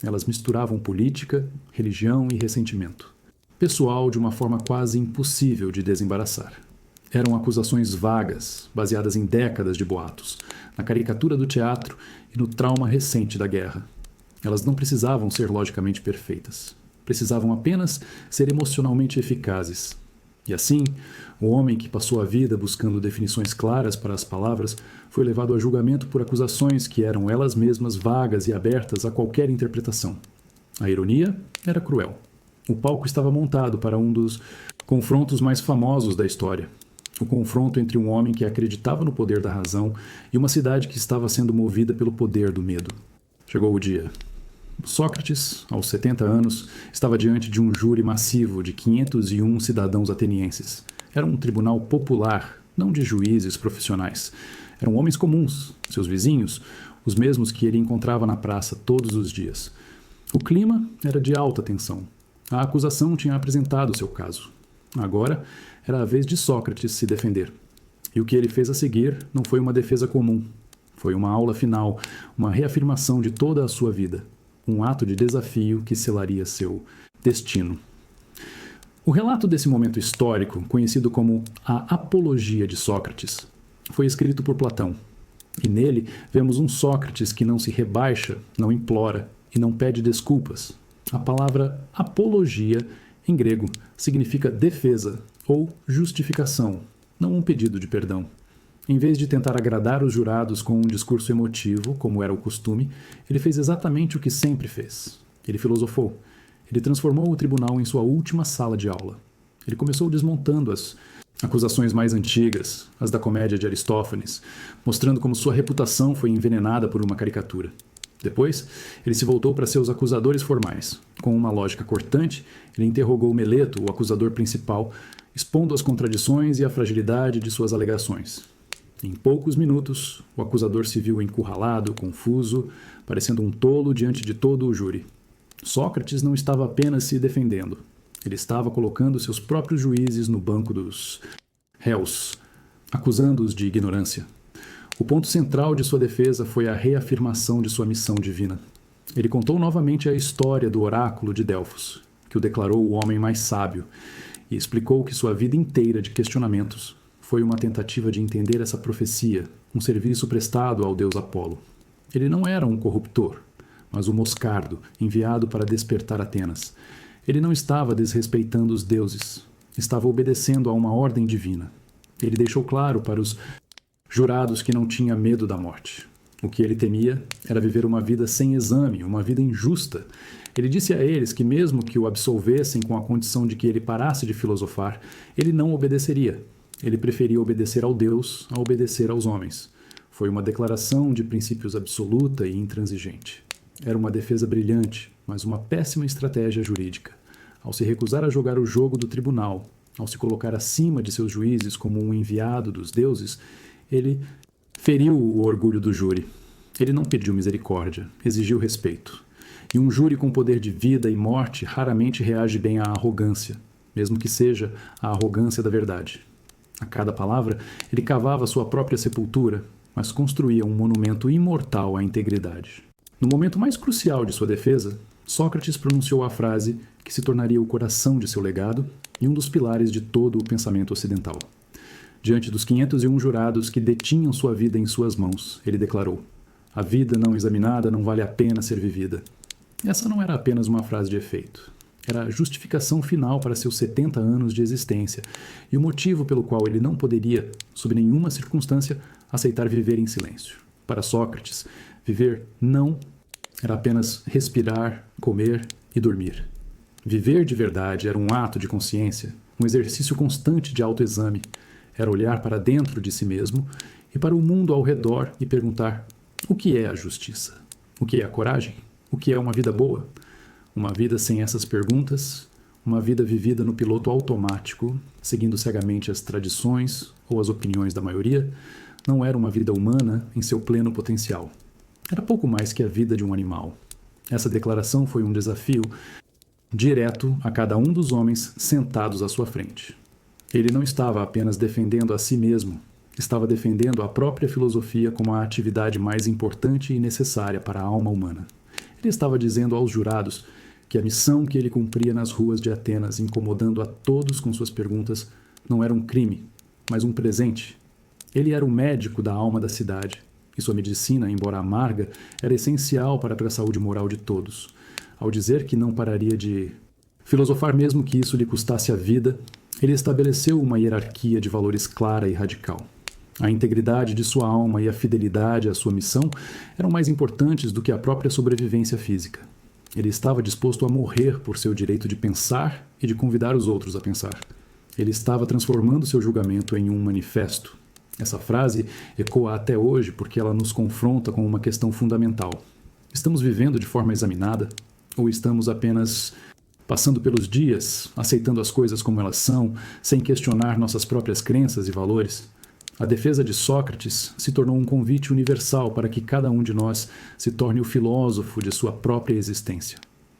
Speaker 1: Elas misturavam política, religião e ressentimento. Pessoal de uma forma quase impossível de desembaraçar. Eram acusações vagas, baseadas em décadas de boatos, na caricatura do teatro e no trauma recente da guerra. Elas não precisavam ser logicamente perfeitas. Precisavam apenas ser emocionalmente eficazes. E assim, o homem que passou a vida buscando definições claras para as palavras foi levado a julgamento por acusações que eram elas mesmas vagas e abertas a qualquer interpretação. A ironia era cruel. O palco estava montado para um dos confrontos mais famosos da história. O confronto entre um homem que acreditava no poder da razão e uma cidade que estava sendo movida pelo poder do medo. Chegou o dia. Sócrates, aos 70 anos, estava diante de um júri massivo de 501 cidadãos atenienses. Era um tribunal popular, não de juízes profissionais. Eram homens comuns, seus vizinhos, os mesmos que ele encontrava na praça todos os dias. O clima era de alta tensão. A acusação tinha apresentado seu caso. Agora era a vez de Sócrates se defender. E o que ele fez a seguir não foi uma defesa comum. Foi uma aula final, uma reafirmação de toda a sua vida. um ato de desafio que selaria seu destino. O relato desse momento histórico, conhecido como a Apologia de Sócrates, foi escrito por Platão. E nele vemos um Sócrates que não se rebaixa, não implora e não pede desculpas. A palavra apologia, em grego, significa defesa ou justificação, não um pedido de perdão. Em vez de tentar agradar os jurados com um discurso emotivo, como era o costume, ele fez exatamente o que sempre fez. Ele filosofou. Ele transformou o tribunal em sua última sala de aula. Ele começou desmontando as acusações mais antigas, as da comédia de Aristófanes, mostrando como sua reputação foi envenenada por uma caricatura. Depois, ele se voltou para seus acusadores formais. Com uma lógica cortante, ele interrogou Meleto, o acusador principal, expondo as contradições e a fragilidade de suas alegações. Em poucos minutos, o acusador se viu encurralado, confuso, parecendo um tolo diante de todo o júri. Sócrates não estava apenas se defendendo. Ele estava colocando seus próprios juízes no banco dos réus, acusando-os de ignorância. O ponto central de sua defesa foi a reafirmação de sua missão divina. Ele contou novamente a história do oráculo de Delfos, que o declarou o homem mais sábio, e explicou que sua vida inteira de questionamentos foi uma tentativa de entender essa profecia, um serviço prestado ao deus Apolo. Ele não era um corruptor, mas um moscardo enviado para despertar Atenas. Ele não estava desrespeitando os deuses, estava obedecendo a uma ordem divina. Ele deixou claro para os jurados que não tinha medo da morte. O que ele temia era viver uma vida sem exame, uma vida injusta. Ele disse a eles que mesmo que o absolvessem com a condição de que ele parasse de filosofar, ele não obedeceria. Ele preferia obedecer ao Deus a obedecer aos homens. Foi uma declaração de princípios absoluta e intransigente. Era uma defesa brilhante, mas uma péssima estratégia jurídica. Ao se recusar a jogar o jogo do tribunal, ao se colocar acima de seus juízes como um enviado dos deuses, ele feriu o orgulho do júri. Ele não pediu misericórdia, exigiu respeito. E um júri com poder de vida e morte raramente reage bem à arrogância, mesmo que seja a arrogância da verdade. A cada palavra, ele cavava sua própria sepultura, mas construía um monumento imortal à integridade. No momento mais crucial de sua defesa, Sócrates pronunciou a frase que se tornaria o coração de seu legado e um dos pilares de todo o pensamento ocidental. Diante dos 501 jurados que detinham sua vida em suas mãos, ele declarou: "A vida não examinada não vale a pena ser vivida." Essa não era apenas uma frase de efeito. Era a justificação final para seus 70 anos de existência e o motivo pelo qual ele não poderia, sob nenhuma circunstância, aceitar viver em silêncio. Para Sócrates, viver não era apenas respirar, comer e dormir. Viver de verdade era um ato de consciência, um exercício constante de autoexame. Era olhar para dentro de si mesmo e para o mundo ao redor e perguntar: o que é a justiça? O que é a coragem? O que é uma vida boa? Uma vida sem essas perguntas, uma vida vivida no piloto automático, seguindo cegamente as tradições ou as opiniões da maioria, não era uma vida humana em seu pleno potencial. Era pouco mais que a vida de um animal. Essa declaração foi um desafio direto a cada um dos homens sentados à sua frente. Ele não estava apenas defendendo a si mesmo, estava defendendo a própria filosofia como a atividade mais importante e necessária para a alma humana. Ele estava dizendo aos jurados que a missão que ele cumpria nas ruas de Atenas, incomodando a todos com suas perguntas, não era um crime, mas um presente. Ele era o médico da alma da cidade, e sua medicina, embora amarga, era essencial para a saúde moral de todos. Ao dizer que não pararia de filosofar mesmo que isso lhe custasse a vida, ele estabeleceu uma hierarquia de valores clara e radical. A integridade de sua alma e a fidelidade à sua missão eram mais importantes do que a própria sobrevivência física. Ele estava disposto a morrer por seu direito de pensar e de convidar os outros a pensar. Ele estava transformando seu julgamento em um manifesto. Essa frase ecoa até hoje porque ela nos confronta com uma questão fundamental. Estamos vivendo de forma examinada? Ou estamos apenas passando pelos dias, aceitando as coisas como elas são, sem questionar nossas próprias crenças e valores? A defesa de Sócrates se tornou um convite universal para que cada um de nós se torne o filósofo de sua própria existência.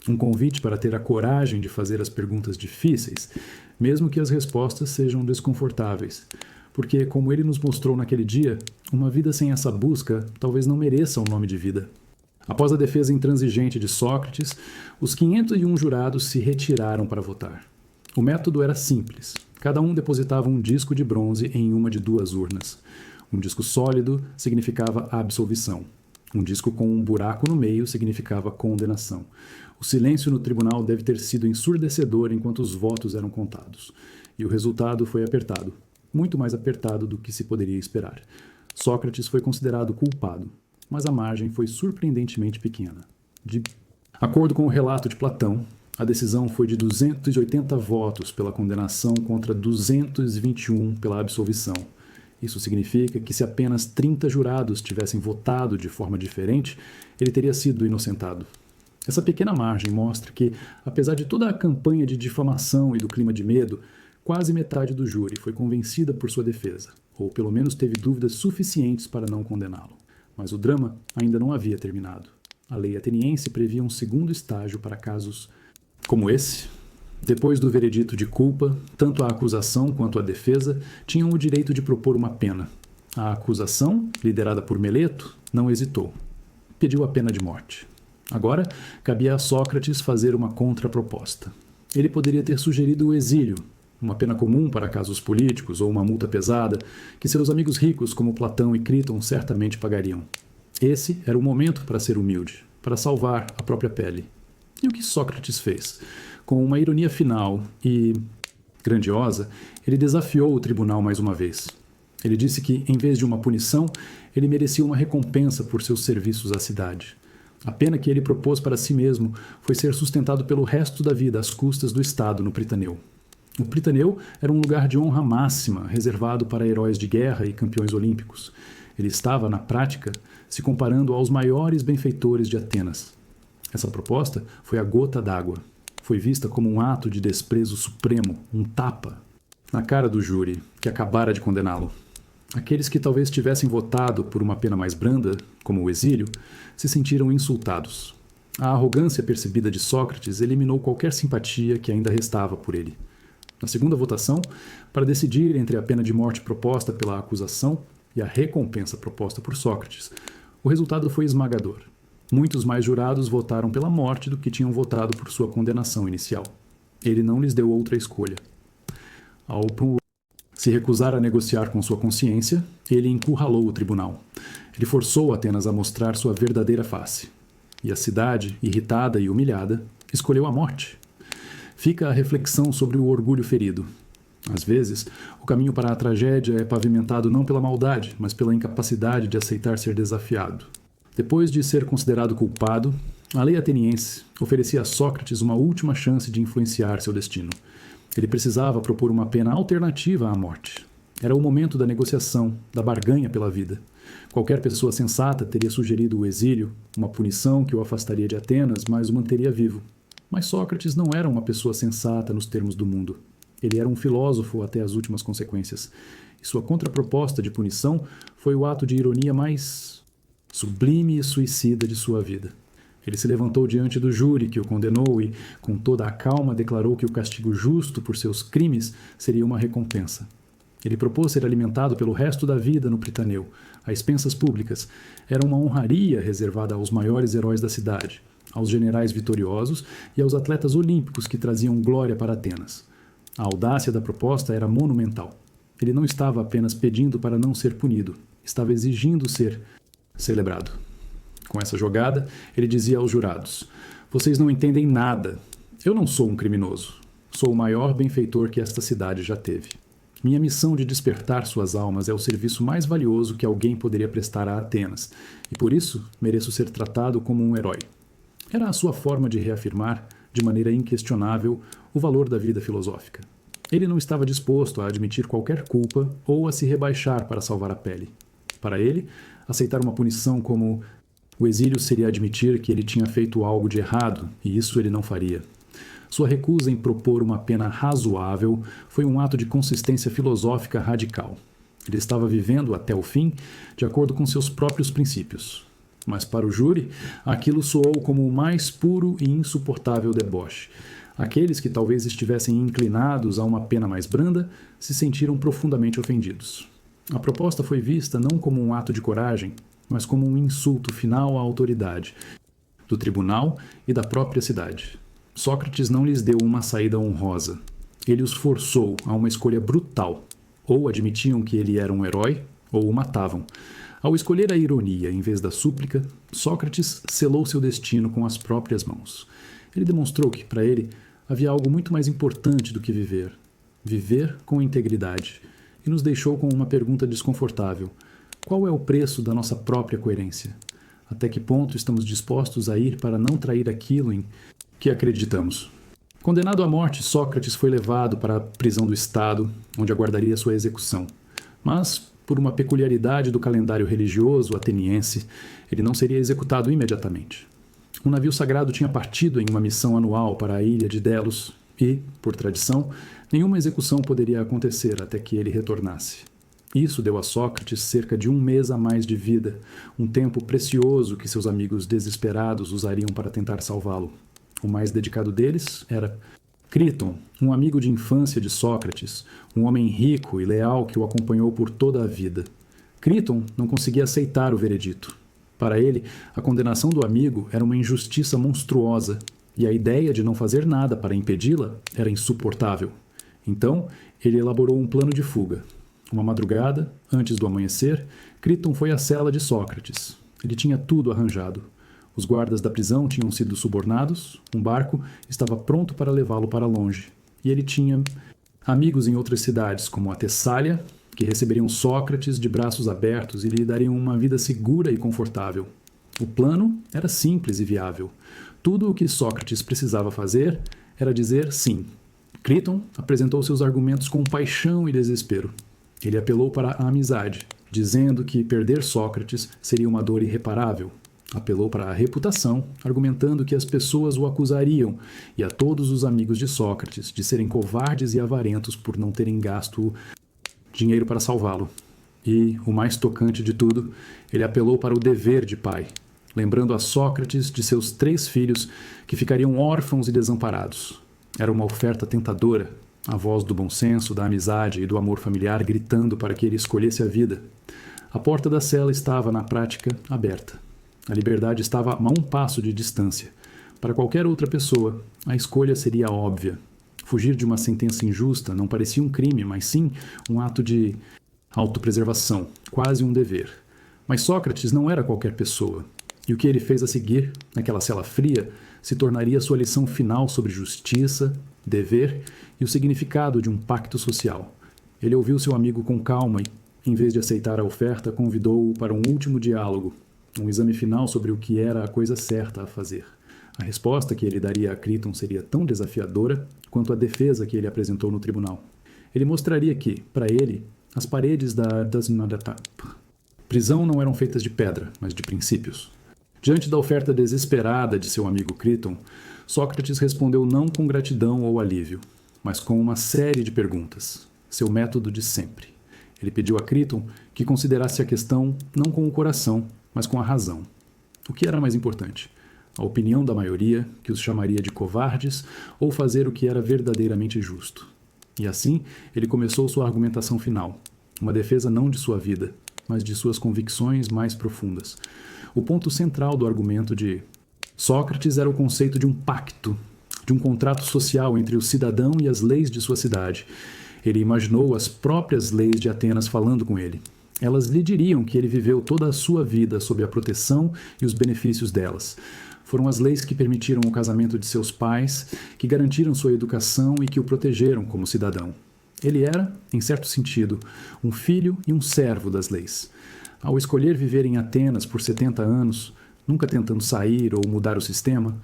Speaker 1: Um convite para ter a coragem de fazer as perguntas difíceis, mesmo que as respostas sejam desconfortáveis. Porque, como ele nos mostrou naquele dia, uma vida sem essa busca talvez não mereça o nome de vida. Após a defesa intransigente de Sócrates, os 501 jurados se retiraram para votar. O método era simples. Cada um depositava um disco de bronze em uma de duas urnas. Um disco sólido significava absolvição. Um disco com um buraco no meio significava condenação. O silêncio no tribunal deve ter sido ensurdecedor enquanto os votos eram contados. E o resultado foi apertado. Muito mais apertado do que se poderia esperar. Sócrates foi considerado culpado, mas a margem foi surpreendentemente pequena. De acordo com o relato de Platão, a decisão foi de 280 votos pela condenação contra 221 pela absolvição. Isso significa que se apenas 30 jurados tivessem votado de forma diferente, ele teria sido inocentado. Essa pequena margem mostra que, apesar de toda a campanha de difamação e do clima de medo, quase metade do júri foi convencida por sua defesa, ou pelo menos teve dúvidas suficientes para não condená-lo. Mas o drama ainda não havia terminado. A lei ateniense previa um segundo estágio para casos como esse. Depois do veredito de culpa, tanto a acusação quanto a defesa tinham o direito de propor uma pena. A acusação, liderada por Meleto, não hesitou. Pediu a pena de morte. Agora, cabia a Sócrates fazer uma contraproposta. Ele poderia ter sugerido o exílio, uma pena comum para casos políticos ou uma multa pesada, que seus amigos ricos como Platão e Críton certamente pagariam. Esse era o momento para ser humilde, para salvar a própria pele. E o que Sócrates fez? Com uma ironia final e grandiosa, ele desafiou o tribunal mais uma vez. Ele disse que, em vez de uma punição, ele merecia uma recompensa por seus serviços à cidade. A pena que ele propôs para si mesmo foi ser sustentado pelo resto da vida às custas do Estado no Pritaneu. O Pritaneu era um lugar de honra máxima, reservado para heróis de guerra e campeões olímpicos. Ele estava, na prática, se comparando aos maiores benfeitores de Atenas. Essa proposta foi a gota d'água. Foi vista como um ato de desprezo supremo, um tapa na cara do júri, que acabara de condená-lo. Aqueles que talvez tivessem votado por uma pena mais branda, como o exílio, se sentiram insultados. A arrogância percebida de Sócrates eliminou qualquer simpatia que ainda restava por ele. Na segunda votação, para decidir entre a pena de morte proposta pela acusação e a recompensa proposta por Sócrates, o resultado foi esmagador. Muitos mais jurados votaram pela morte do que tinham votado por sua condenação inicial. Ele não lhes deu outra escolha. Ao se recusar a negociar com sua consciência, ele encurralou o tribunal. Ele forçou Atenas a mostrar sua verdadeira face. E a cidade, irritada e humilhada, escolheu a morte. Fica a reflexão sobre o orgulho ferido. Às vezes, o caminho para a tragédia é pavimentado não pela maldade, mas pela incapacidade de aceitar ser desafiado. Depois de ser considerado culpado, a lei ateniense oferecia a Sócrates uma última chance de influenciar seu destino. Ele precisava propor uma pena alternativa à morte. Era o momento da negociação, da barganha pela vida. Qualquer pessoa sensata teria sugerido o exílio, uma punição que o afastaria de Atenas, mas o manteria vivo. Mas Sócrates não era uma pessoa sensata nos termos do mundo. Ele era um filósofo até as últimas consequências. E sua contraproposta de punição foi o ato de ironia mais sublime e suicida de sua vida. Ele se levantou diante do júri que o condenou e, com toda a calma, declarou que o castigo justo por seus crimes seria uma recompensa. Ele propôs ser alimentado pelo resto da vida no Pritaneu, a expensas públicas. Era uma honraria reservada aos maiores heróis da cidade, aos generais vitoriosos e aos atletas olímpicos que traziam glória para Atenas. A audácia da proposta era monumental. Ele não estava apenas pedindo para não ser punido, estava exigindo ser celebrado. Com essa jogada, ele dizia aos jurados: "Vocês não entendem nada. Eu não sou um criminoso. Sou o maior benfeitor que esta cidade já teve. Minha missão de despertar suas almas é o serviço mais valioso que alguém poderia prestar a Atenas, e por isso mereço ser tratado como um herói." Era a sua forma de reafirmar, de maneira inquestionável, o valor da vida filosófica. Ele não estava disposto a admitir qualquer culpa ou a se rebaixar para salvar a pele. Para ele, aceitar uma punição como o exílio seria admitir que ele tinha feito algo de errado, e isso ele não faria. Sua recusa em propor uma pena razoável foi um ato de consistência filosófica radical. Ele estava vivendo, até o fim, de acordo com seus próprios princípios. Mas para o júri, aquilo soou como o mais puro e insuportável deboche. Aqueles que talvez estivessem inclinados a uma pena mais branda se sentiram profundamente ofendidos. A proposta foi vista não como um ato de coragem, mas como um insulto final à autoridade do tribunal e da própria cidade. Sócrates não lhes deu uma saída honrosa. Ele os forçou a uma escolha brutal. Ou admitiam que ele era um herói, ou o matavam. Ao escolher a ironia em vez da súplica, Sócrates selou seu destino com as próprias mãos. Ele demonstrou que, para ele, havia algo muito mais importante do que viver. Viver com integridade. E nos deixou com uma pergunta desconfortável. Qual é o preço da nossa própria coerência? Até que ponto estamos dispostos a ir para não trair aquilo em que acreditamos? Condenado à morte, Sócrates foi levado para a prisão do Estado, onde aguardaria sua execução. Mas, por uma peculiaridade do calendário religioso ateniense, ele não seria executado imediatamente. Um navio sagrado tinha partido em uma missão anual para a ilha de Delos e, por tradição, nenhuma execução poderia acontecer até que ele retornasse. Isso deu a Sócrates cerca de 1 mês a mais de vida, um tempo precioso que seus amigos desesperados usariam para tentar salvá-lo. O mais dedicado deles era Críton, um amigo de infância de Sócrates, um homem rico e leal que o acompanhou por toda a vida. Críton não conseguia aceitar o veredito. Para ele, a condenação do amigo era uma injustiça monstruosa, e a ideia de não fazer nada para impedi-la era insuportável. Então, ele elaborou um plano de fuga. Uma madrugada, antes do amanhecer, Críton foi à cela de Sócrates. Ele tinha tudo arranjado. Os guardas da prisão tinham sido subornados, um barco estava pronto para levá-lo para longe. E ele tinha amigos em outras cidades, como a Tessália, que receberiam Sócrates de braços abertos e lhe dariam uma vida segura e confortável. O plano era simples e viável. Tudo o que Sócrates precisava fazer era dizer sim. Críton apresentou seus argumentos com paixão e desespero. Ele apelou para a amizade, dizendo que perder Sócrates seria uma dor irreparável. Apelou para a reputação, argumentando que as pessoas o acusariam, e a todos os amigos de Sócrates, de serem covardes e avarentos por não terem gasto dinheiro para salvá-lo. E, o mais tocante de tudo, ele apelou para o dever de pai, lembrando a Sócrates de seus 3 filhos que ficariam órfãos e desamparados. Era uma oferta tentadora, a voz do bom senso, da amizade e do amor familiar gritando para que ele escolhesse a vida. A porta da cela estava, na prática, aberta. A liberdade estava a um passo de distância. Para qualquer outra pessoa, a escolha seria óbvia. Fugir de uma sentença injusta não parecia um crime, mas sim um ato de autopreservação, quase um dever. Mas Sócrates não era qualquer pessoa. E o que ele fez a seguir, naquela cela fria, se tornaria sua lição final sobre justiça, dever e o significado de um pacto social. Ele ouviu seu amigo com calma e, em vez de aceitar a oferta, convidou-o para um último diálogo, um exame final sobre o que era a coisa certa a fazer. A resposta que ele daria a Críton seria tão desafiadora quanto a defesa que ele apresentou no tribunal. Ele mostraria que, para ele, as paredes da prisão não eram feitas de pedra, mas de princípios. Diante da oferta desesperada de seu amigo Críton, Sócrates respondeu não com gratidão ou alívio, mas com uma série de perguntas, seu método de sempre. Ele pediu a Críton que considerasse a questão não com o coração, mas com a razão. O que era mais importante? A opinião da maioria, que os chamaria de covardes, ou fazer o que era verdadeiramente justo? E assim, ele começou sua argumentação final, uma defesa não de sua vida, mas de suas convicções mais profundas. O ponto central do argumento de Sócrates era o conceito de um pacto, de um contrato social entre o cidadão e as leis de sua cidade. Ele imaginou as próprias leis de Atenas falando com ele. Elas lhe diriam que ele viveu toda a sua vida sob a proteção e os benefícios delas. Foram as leis que permitiram o casamento de seus pais, que garantiram sua educação e que o protegeram como cidadão. Ele era, em certo sentido, um filho e um servo das leis. Ao escolher viver em Atenas por 70 anos, nunca tentando sair ou mudar o sistema,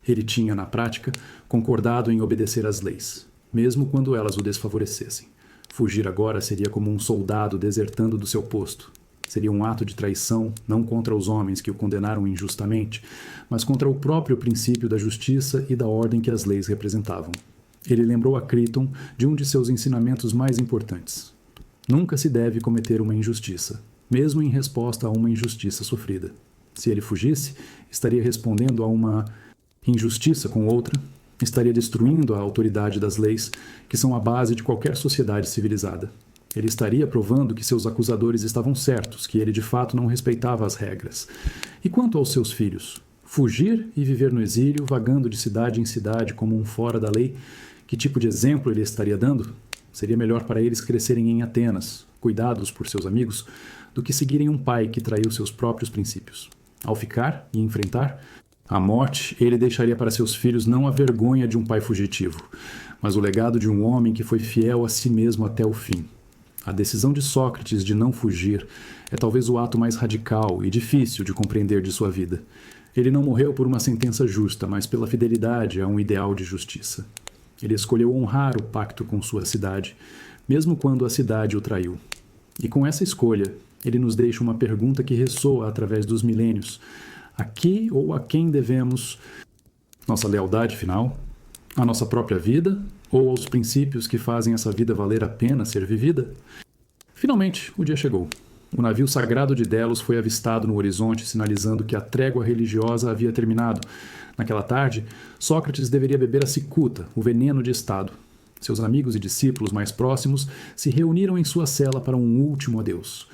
Speaker 1: ele tinha, na prática, concordado em obedecer às leis, mesmo quando elas o desfavorecessem. Fugir agora seria como um soldado desertando do seu posto. Seria um ato de traição, não contra os homens que o condenaram injustamente, mas contra o próprio princípio da justiça e da ordem que as leis representavam. Ele lembrou a Críton de um de seus ensinamentos mais importantes. Nunca se deve cometer uma injustiça, mesmo em resposta a uma injustiça sofrida. Se ele fugisse, estaria respondendo a uma injustiça com outra, estaria destruindo a autoridade das leis, que são a base de qualquer sociedade civilizada. Ele estaria provando que seus acusadores estavam certos, que ele de fato não respeitava as regras. E quanto aos seus filhos? Fugir e viver no exílio, vagando de cidade em cidade como um fora da lei? Que tipo de exemplo ele estaria dando? Seria melhor para eles crescerem em Atenas, cuidados por seus amigos, do que seguirem um pai que traiu seus próprios princípios. Ao ficar e enfrentar a morte, ele deixaria para seus filhos não a vergonha de um pai fugitivo, mas o legado de um homem que foi fiel a si mesmo até o fim. A decisão de Sócrates de não fugir é talvez o ato mais radical e difícil de compreender de sua vida. Ele não morreu por uma sentença justa, mas pela fidelidade a um ideal de justiça. Ele escolheu honrar o pacto com sua cidade, mesmo quando a cidade o traiu. E com essa escolha, ele nos deixa uma pergunta que ressoa através dos milênios. A que ou a quem devemos nossa lealdade final? À nossa própria vida? Ou aos princípios que fazem essa vida valer a pena ser vivida? Finalmente, o dia chegou. O navio sagrado de Delos foi avistado no horizonte, sinalizando que a trégua religiosa havia terminado. Naquela tarde, Sócrates deveria beber a cicuta, o veneno de Estado. Seus amigos e discípulos mais próximos se reuniram em sua cela para um último adeus.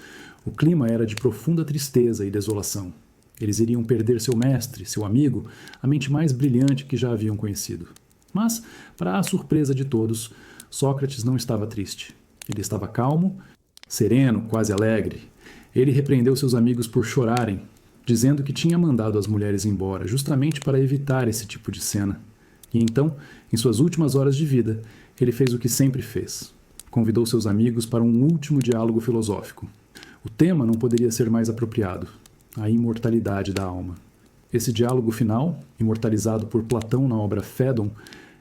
Speaker 1: O clima era de profunda tristeza e desolação. Eles iriam perder seu mestre, seu amigo, a mente mais brilhante que já haviam conhecido. Mas, para a surpresa de todos, Sócrates não estava triste. Ele estava calmo, sereno, quase alegre. Ele repreendeu seus amigos por chorarem, dizendo que tinha mandado as mulheres embora, justamente para evitar esse tipo de cena. E então, em suas últimas horas de vida, ele fez o que sempre fez. Convidou seus amigos para um último diálogo filosófico. O tema não poderia ser mais apropriado: a imortalidade da alma. Esse diálogo final, imortalizado por Platão na obra Fédon,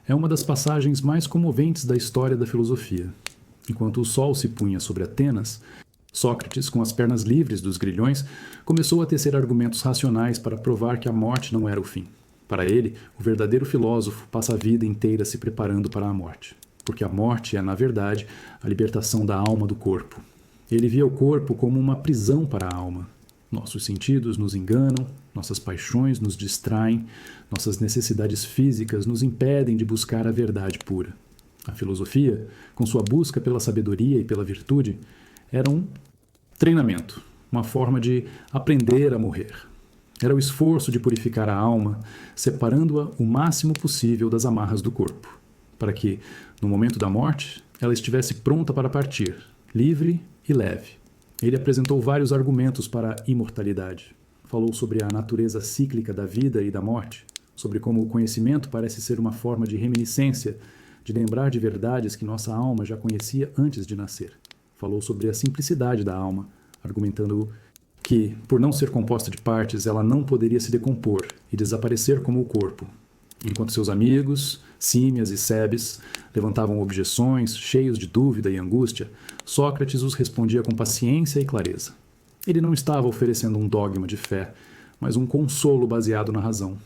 Speaker 1: é uma das passagens mais comoventes da história da filosofia. Enquanto o sol se punha sobre Atenas, Sócrates, com as pernas livres dos grilhões, começou a tecer argumentos racionais para provar que a morte não era o fim. Para ele, o verdadeiro filósofo passa a vida inteira se preparando para a morte, porque a morte é, na verdade, a libertação da alma do corpo. Ele via o corpo como uma prisão para a alma. Nossos sentidos nos enganam, nossas paixões nos distraem, nossas necessidades físicas nos impedem de buscar a verdade pura. A filosofia, com sua busca pela sabedoria e pela virtude, era um treinamento, uma forma de aprender a morrer. Era o esforço de purificar a alma, separando-a o máximo possível das amarras do corpo, para que, no momento da morte, ela estivesse pronta para partir, livre e leve. Ele apresentou vários argumentos para a imortalidade. Falou sobre a natureza cíclica da vida e da morte, sobre como o conhecimento parece ser uma forma de reminiscência, de lembrar de verdades que nossa alma já conhecia antes de nascer. Falou sobre a simplicidade da alma, argumentando que, por não ser composta de partes, ela não poderia se decompor e desaparecer como o corpo. Enquanto seus amigos, Símias e Cebes, levantavam objeções, cheios de dúvida e angústia, Sócrates os respondia com paciência e clareza. Ele não estava oferecendo um dogma de fé, mas um consolo baseado na razão.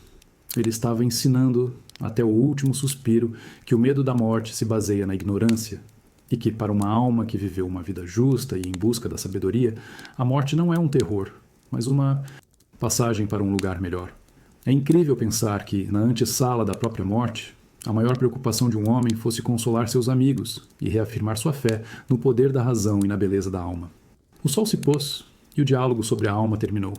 Speaker 1: Ele estava ensinando, até o último suspiro, que o medo da morte se baseia na ignorância, e que, para uma alma que viveu uma vida justa e em busca da sabedoria, a morte não é um terror, mas uma passagem para um lugar melhor. É incrível pensar que, na antessala da própria morte, a maior preocupação de um homem fosse consolar seus amigos e reafirmar sua fé no poder da razão e na beleza da alma. O sol se pôs e o diálogo sobre a alma terminou.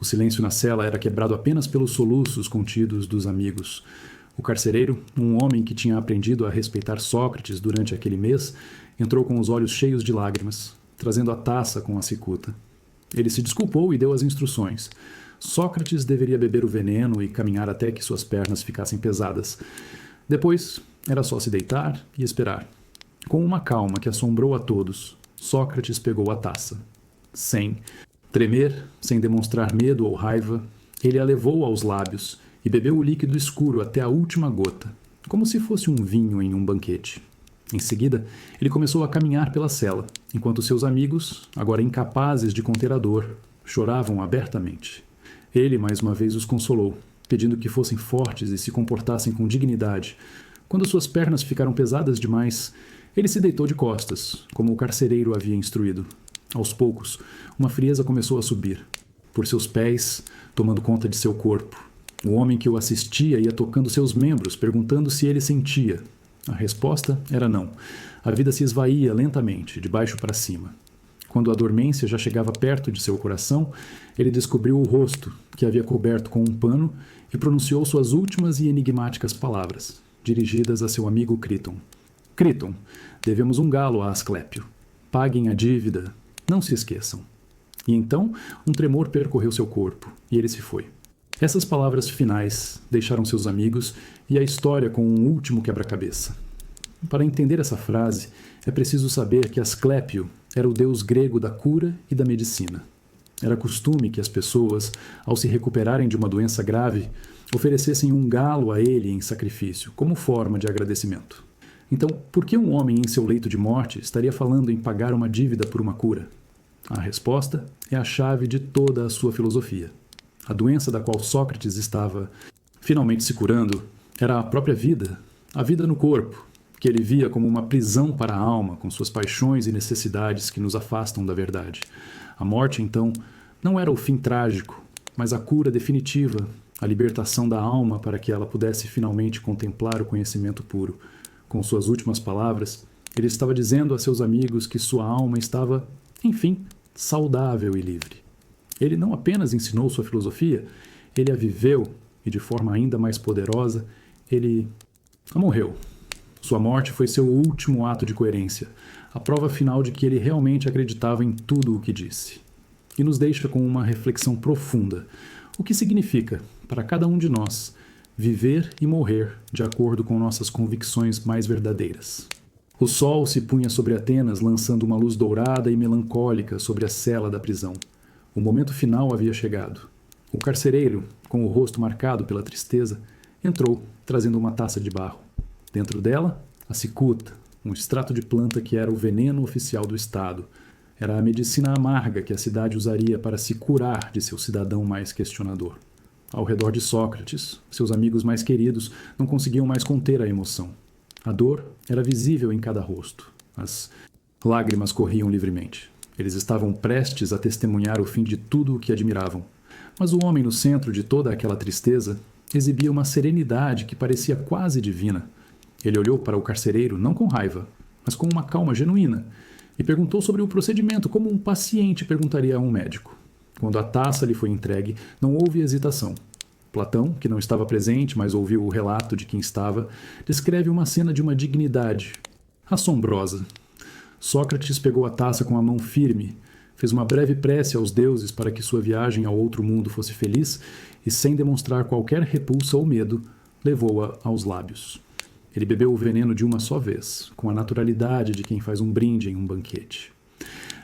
Speaker 1: O silêncio na cela era quebrado apenas pelos soluços contidos dos amigos. O carcereiro, um homem que tinha aprendido a respeitar Sócrates durante aquele mês, entrou com os olhos cheios de lágrimas, trazendo a taça com a cicuta. Ele se desculpou e deu as instruções. Sócrates deveria beber o veneno e caminhar até que suas pernas ficassem pesadas. Depois, era só se deitar e esperar. Com uma calma que assombrou a todos, Sócrates pegou a taça. Sem tremer, sem demonstrar medo ou raiva, ele a levou aos lábios e bebeu o líquido escuro até a última gota, como se fosse um vinho em um banquete. Em seguida, ele começou a caminhar pela cela, enquanto seus amigos, agora incapazes de conter a dor, choravam abertamente. Ele, mais uma vez, os consolou, pedindo que fossem fortes e se comportassem com dignidade. Quando suas pernas ficaram pesadas demais, ele se deitou de costas, como o carcereiro havia instruído. Aos poucos, uma frieza começou a subir, por seus pés, tomando conta de seu corpo. O homem que o assistia ia tocando seus membros, perguntando se ele sentia. A resposta era não. A vida se esvaía lentamente, de baixo para cima. Quando a dormência já chegava perto de seu coração, ele descobriu o rosto, que havia coberto com um pano, e pronunciou suas últimas e enigmáticas palavras, dirigidas a seu amigo Criton. Criton, devemos um galo a Asclépio. Paguem a dívida. Não se esqueçam. E então, um tremor percorreu seu corpo, e ele se foi. Essas palavras finais deixaram seus amigos e a história com um último quebra-cabeça. Para entender essa frase, é preciso saber que Asclépio era o deus grego da cura e da medicina. Era costume que as pessoas, ao se recuperarem de uma doença grave, oferecessem um galo a ele em sacrifício, como forma de agradecimento. Então, por que um homem em seu leito de morte estaria falando em pagar uma dívida por uma cura? A resposta é a chave de toda a sua filosofia. A doença da qual Sócrates estava finalmente se curando era a própria vida, a vida no corpo, que ele via como uma prisão para a alma, com suas paixões e necessidades que nos afastam da verdade. A morte, então, não era o fim trágico, mas a cura definitiva, a libertação da alma para que ela pudesse finalmente contemplar o conhecimento puro. Com suas últimas palavras, ele estava dizendo a seus amigos que sua alma estava, enfim, saudável e livre. Ele não apenas ensinou sua filosofia, ele a viveu e, de forma ainda mais poderosa, ele a morreu. Sua morte foi seu último ato de coerência, a prova final de que ele realmente acreditava em tudo o que disse. E nos deixa com uma reflexão profunda. O que significa, para cada um de nós, viver e morrer de acordo com nossas convicções mais verdadeiras? O sol se punha sobre Atenas, lançando uma luz dourada e melancólica sobre a cela da prisão. O momento final havia chegado. O carcereiro, com o rosto marcado pela tristeza, entrou, trazendo uma taça de barro. Dentro dela, a cicuta, um extrato de planta que era o veneno oficial do Estado. Era a medicina amarga que a cidade usaria para se curar de seu cidadão mais questionador. Ao redor de Sócrates, seus amigos mais queridos não conseguiam mais conter a emoção. A dor era visível em cada rosto. As lágrimas corriam livremente. Eles estavam prestes a testemunhar o fim de tudo o que admiravam. Mas o homem no centro de toda aquela tristeza exibia uma serenidade que parecia quase divina. Ele olhou para o carcereiro não com raiva, mas com uma calma genuína, e perguntou sobre o procedimento como um paciente perguntaria a um médico. Quando a taça lhe foi entregue, não houve hesitação. Platão, que não estava presente, mas ouviu o relato de quem estava, descreve uma cena de uma dignidade assombrosa. Sócrates pegou a taça com a mão firme, fez uma breve prece aos deuses para que sua viagem ao outro mundo fosse feliz e, sem demonstrar qualquer repulsa ou medo, levou-a aos lábios. Ele bebeu o veneno de uma só vez, com a naturalidade de quem faz um brinde em um banquete.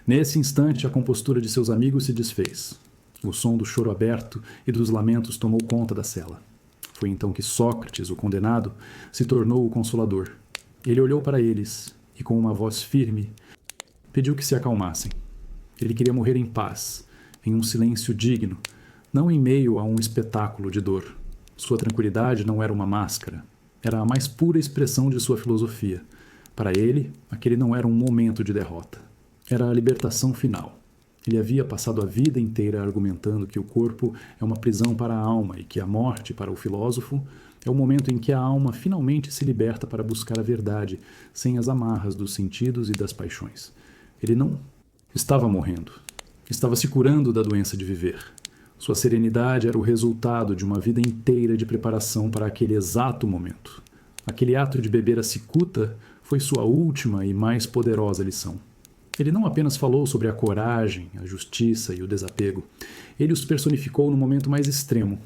Speaker 1: Nesse instante, a compostura de seus amigos se desfez. O som do choro aberto e dos lamentos tomou conta da cela. Foi então que Sócrates, o condenado, se tornou o consolador. Ele olhou para eles e, com uma voz firme, pediu que se acalmassem. Ele queria morrer em paz, em um silêncio digno, não em meio a um espetáculo de dor. Sua tranquilidade não era uma máscara, era a mais pura expressão de sua filosofia. Para ele, aquele não era um momento de derrota. Era a libertação final. Ele havia passado a vida inteira argumentando que o corpo é uma prisão para a alma e que a morte, para o filósofo, é o momento em que a alma finalmente se liberta para buscar a verdade, sem as amarras dos sentidos e das paixões. Ele não estava morrendo. Estava se curando da doença de viver. Sua serenidade era o resultado de uma vida inteira de preparação para aquele exato momento. Aquele ato de beber a cicuta foi sua última e mais poderosa lição. Ele não apenas falou sobre a coragem, a justiça e o desapego. Ele os personificou no momento mais extremo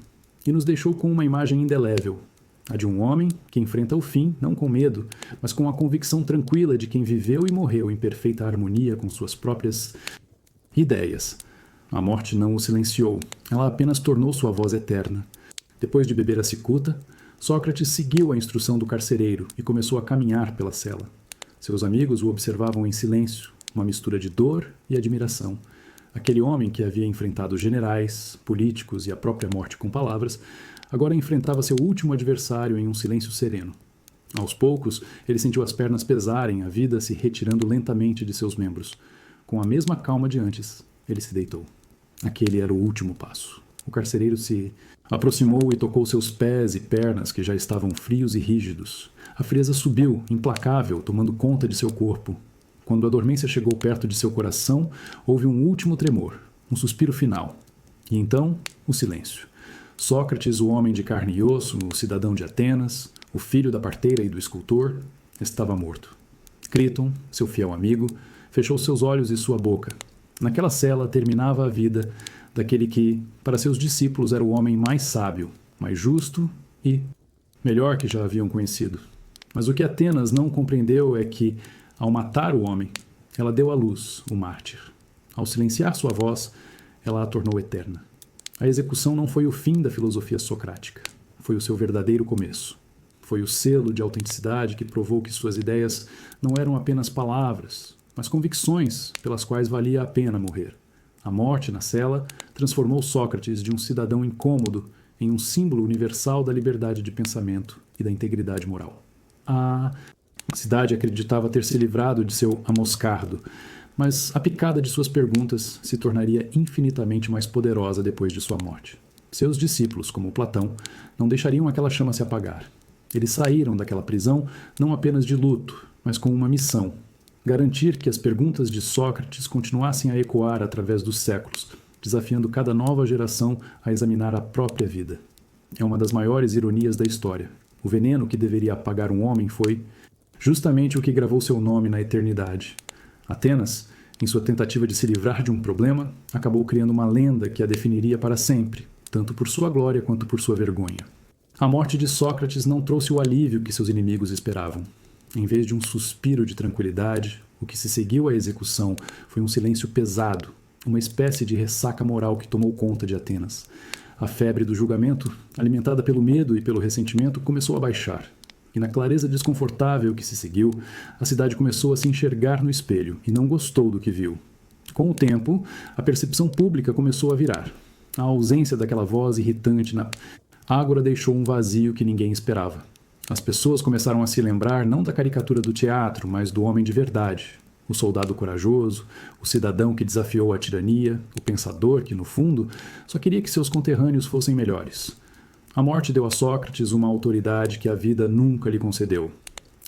Speaker 1: e nos deixou com uma imagem indelével, a de um homem que enfrenta o fim, não com medo, mas com a convicção tranquila de quem viveu e morreu em perfeita harmonia com suas próprias ideias. A morte não o silenciou, ela apenas tornou sua voz eterna. Depois de beber a cicuta, Sócrates seguiu a instrução do carcereiro e começou a caminhar pela cela. Seus amigos o observavam em silêncio, uma mistura de dor e admiração. Aquele homem que havia enfrentado generais, políticos e a própria morte com palavras, agora enfrentava seu último adversário em um silêncio sereno. Aos poucos, ele sentiu as pernas pesarem, a vida se retirando lentamente de seus membros. Com a mesma calma de antes, ele se deitou. Aquele era o último passo. O carcereiro se aproximou e tocou seus pés e pernas, que já estavam frios e rígidos. A frieza subiu, implacável, tomando conta de seu corpo. Quando a dormência chegou perto de seu coração, houve um último tremor, um suspiro final. E então, o silêncio. Sócrates, o homem de carne e osso, o cidadão de Atenas, o filho da parteira e do escultor, estava morto. Críton, seu fiel amigo, fechou seus olhos e sua boca. Naquela cela terminava a vida daquele que, para seus discípulos, era o homem mais sábio, mais justo e melhor que já haviam conhecido. Mas o que Atenas não compreendeu é que, ao matar o homem, ela deu à luz o mártir. Ao silenciar sua voz, ela a tornou eterna. A execução não foi o fim da filosofia socrática, foi o seu verdadeiro começo. Foi o selo de autenticidade que provou que suas ideias não eram apenas palavras, mas convicções pelas quais valia a pena morrer. A morte na cela transformou Sócrates de um cidadão incômodo em um símbolo universal da liberdade de pensamento e da integridade moral. A cidade acreditava ter se livrado de seu amoscardo, mas a picada de suas perguntas se tornaria infinitamente mais poderosa depois de sua morte. Seus discípulos, como Platão, não deixariam aquela chama se apagar. Eles saíram daquela prisão não apenas de luto, mas com uma missão: garantir que as perguntas de Sócrates continuassem a ecoar através dos séculos, desafiando cada nova geração a examinar a própria vida. É uma das maiores ironias da história. O veneno que deveria apagar um homem foi justamente o que gravou seu nome na eternidade. Atenas, em sua tentativa de se livrar de um problema, acabou criando uma lenda que a definiria para sempre, tanto por sua glória quanto por sua vergonha. A morte de Sócrates não trouxe o alívio que seus inimigos esperavam. Em vez de um suspiro de tranquilidade, o que se seguiu à execução foi um silêncio pesado, uma espécie de ressaca moral que tomou conta de Atenas. A febre do julgamento, alimentada pelo medo e pelo ressentimento, começou a baixar. E na clareza desconfortável que se seguiu, a cidade começou a se enxergar no espelho e não gostou do que viu. Com o tempo, a percepção pública começou a virar. A ausência daquela voz irritante na ágora deixou um vazio que ninguém esperava. As pessoas começaram a se lembrar não da caricatura do teatro, mas do homem de verdade. O soldado corajoso, o cidadão que desafiou a tirania, o pensador que, no fundo, só queria que seus conterrâneos fossem melhores. A morte deu a Sócrates uma autoridade que a vida nunca lhe concedeu.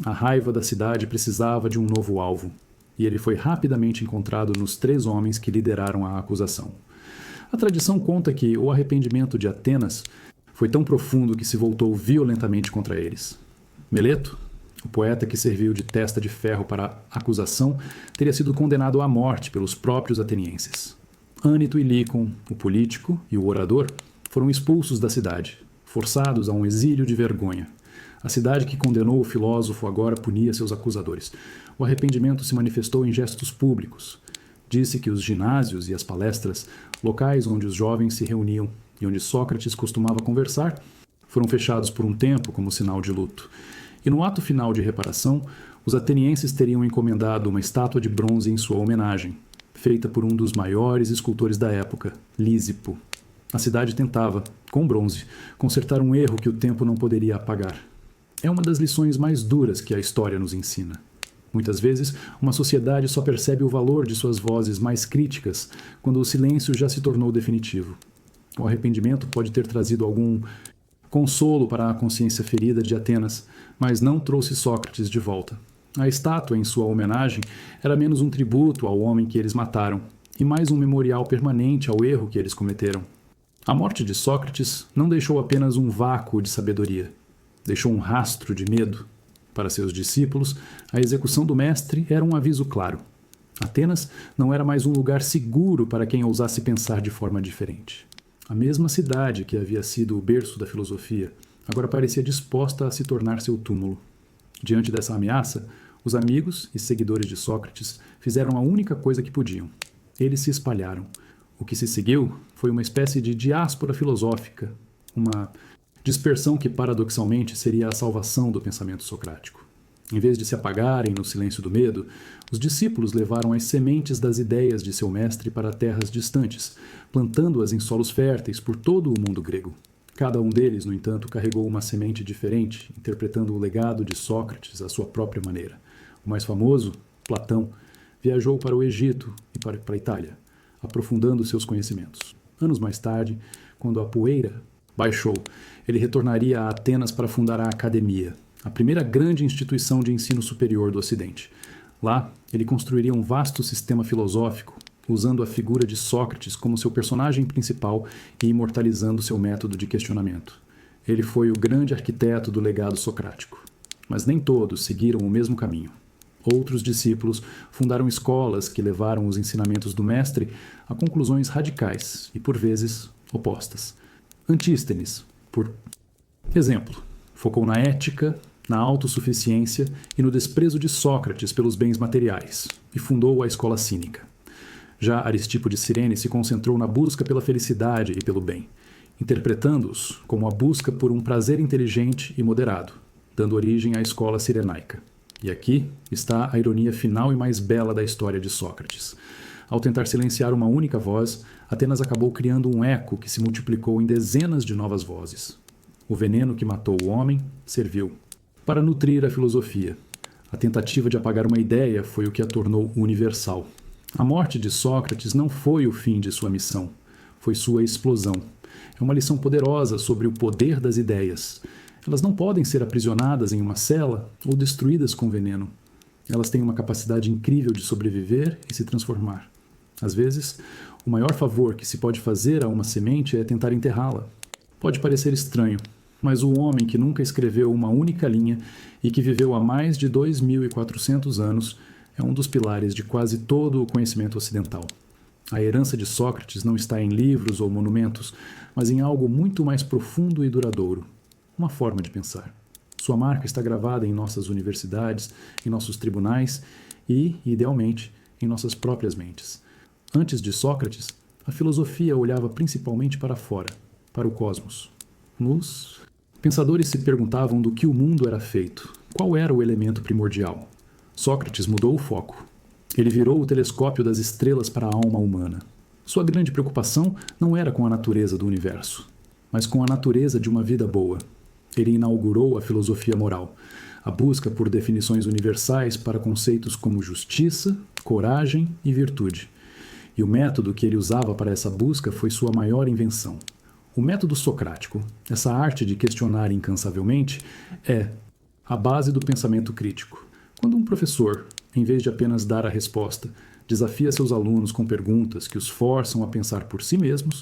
Speaker 1: A raiva da cidade precisava de um novo alvo, e ele foi rapidamente encontrado nos 3 homens que lideraram a acusação. A tradição conta que o arrependimento de Atenas foi tão profundo que se voltou violentamente contra eles. Meleto, o poeta que serviu de testa de ferro para a acusação, teria sido condenado à morte pelos próprios atenienses. Ânito e Lícon, o político e o orador, foram expulsos da cidade, forçados a um exílio de vergonha. A cidade que condenou o filósofo agora punia seus acusadores. O arrependimento se manifestou em gestos públicos. Disse que os ginásios e as palestras, locais onde os jovens se reuniam e onde Sócrates costumava conversar, foram fechados por um tempo como sinal de luto. E no ato final de reparação, os atenienses teriam encomendado uma estátua de bronze em sua homenagem, feita por um dos maiores escultores da época, Lísipo. A cidade tentava, com bronze, consertar um erro que o tempo não poderia apagar. É uma das lições mais duras que a história nos ensina. Muitas vezes, uma sociedade só percebe o valor de suas vozes mais críticas quando o silêncio já se tornou definitivo. O arrependimento pode ter trazido algum consolo para a consciência ferida de Atenas, mas não trouxe Sócrates de volta. A estátua em sua homenagem era menos um tributo ao homem que eles mataram, e mais um memorial permanente ao erro que eles cometeram. A morte de Sócrates não deixou apenas um vácuo de sabedoria, deixou um rastro de medo. Para seus discípulos, a execução do mestre era um aviso claro. Atenas não era mais um lugar seguro para quem ousasse pensar de forma diferente. A mesma cidade que havia sido o berço da filosofia, agora parecia disposta a se tornar seu túmulo. Diante dessa ameaça, os amigos e seguidores de Sócrates fizeram a única coisa que podiam. Eles se espalharam. O que se seguiu foi uma espécie de diáspora filosófica, uma dispersão que paradoxalmente seria a salvação do pensamento socrático. Em vez de se apagarem no silêncio do medo, os discípulos levaram as sementes das ideias de seu mestre para terras distantes, plantando-as em solos férteis por todo o mundo grego. Cada um deles, no entanto, carregou uma semente diferente, interpretando o legado de Sócrates à sua própria maneira. O mais famoso, Platão, viajou para o Egito e para a Itália, aprofundando seus conhecimentos. Anos mais tarde, quando a poeira baixou, ele retornaria a Atenas para fundar a Academia, a primeira grande instituição de ensino superior do Ocidente. Lá, ele construiria um vasto sistema filosófico, usando a figura de Sócrates como seu personagem principal e imortalizando seu método de questionamento. Ele foi o grande arquiteto do legado socrático. Mas nem todos seguiram o mesmo caminho. Outros discípulos fundaram escolas que levaram os ensinamentos do mestre a conclusões radicais e, por vezes, opostas. Antístenes, por exemplo, focou na ética, na autossuficiência e no desprezo de Sócrates pelos bens materiais, e fundou a escola cínica. Já Aristipo de Cirene se concentrou na busca pela felicidade e pelo bem, interpretando-os como a busca por um prazer inteligente e moderado, dando origem à escola cirenaica. E aqui está a ironia final e mais bela da história de Sócrates. Ao tentar silenciar uma única voz, Atenas acabou criando um eco que se multiplicou em dezenas de novas vozes. O veneno que matou o homem serviu para nutrir a filosofia. A tentativa de apagar uma ideia foi o que a tornou universal. A morte de Sócrates não foi o fim de sua missão, foi sua explosão. É uma lição poderosa sobre o poder das ideias. Elas não podem ser aprisionadas em uma cela ou destruídas com veneno. Elas têm uma capacidade incrível de sobreviver e se transformar. Às vezes, o maior favor que se pode fazer a uma semente é tentar enterrá-la. Pode parecer estranho, mas o homem que nunca escreveu uma única linha e que viveu há mais de 2.400 anos é um dos pilares de quase todo o conhecimento ocidental. A herança de Sócrates não está em livros ou monumentos, mas em algo muito mais profundo e duradouro. Uma forma de pensar. Sua marca está gravada em nossas universidades, em nossos tribunais e, idealmente, em nossas próprias mentes. Antes de Sócrates, a filosofia olhava principalmente para fora, para o cosmos. Os pensadores se perguntavam do que o mundo era feito, qual era o elemento primordial. Sócrates mudou o foco. Ele virou o telescópio das estrelas para a alma humana. Sua grande preocupação não era com a natureza do universo, mas com a natureza de uma vida boa. Ele inaugurou a filosofia moral, a busca por definições universais para conceitos como justiça, coragem e virtude. E o método que ele usava para essa busca foi sua maior invenção. O método socrático, essa arte de questionar incansavelmente, é a base do pensamento crítico. Quando um professor, em vez de apenas dar a resposta, desafia seus alunos com perguntas que os forçam a pensar por si mesmos,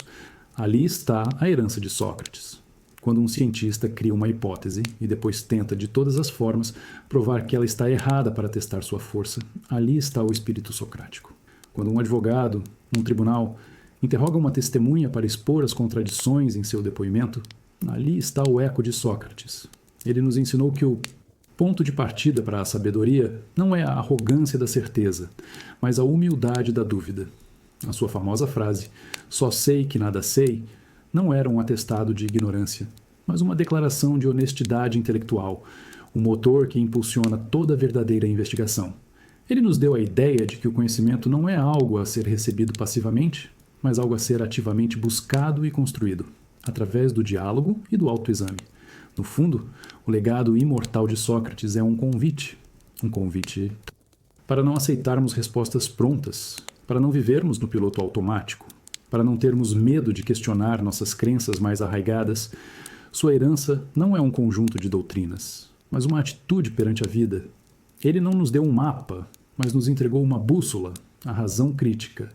Speaker 1: ali está a herança de Sócrates. Quando um cientista cria uma hipótese e depois tenta de todas as formas provar que ela está errada para testar sua força, ali está o espírito socrático. Quando um advogado, num tribunal, interroga uma testemunha para expor as contradições em seu depoimento, ali está o eco de Sócrates. Ele nos ensinou que o ponto de partida para a sabedoria não é a arrogância da certeza, mas a humildade da dúvida. A sua famosa frase, "só sei que nada sei", não era um atestado de ignorância, mas uma declaração de honestidade intelectual, o motor que impulsiona toda a verdadeira investigação. Ele nos deu a ideia de que o conhecimento não é algo a ser recebido passivamente, mas algo a ser ativamente buscado e construído, através do diálogo e do autoexame. No fundo, o legado imortal de Sócrates é um convite para não aceitarmos respostas prontas, para não vivermos no piloto automático, para não termos medo de questionar nossas crenças mais arraigadas. Sua herança não é um conjunto de doutrinas, mas uma atitude perante a vida. Ele não nos deu um mapa, mas nos entregou uma bússola, a razão crítica,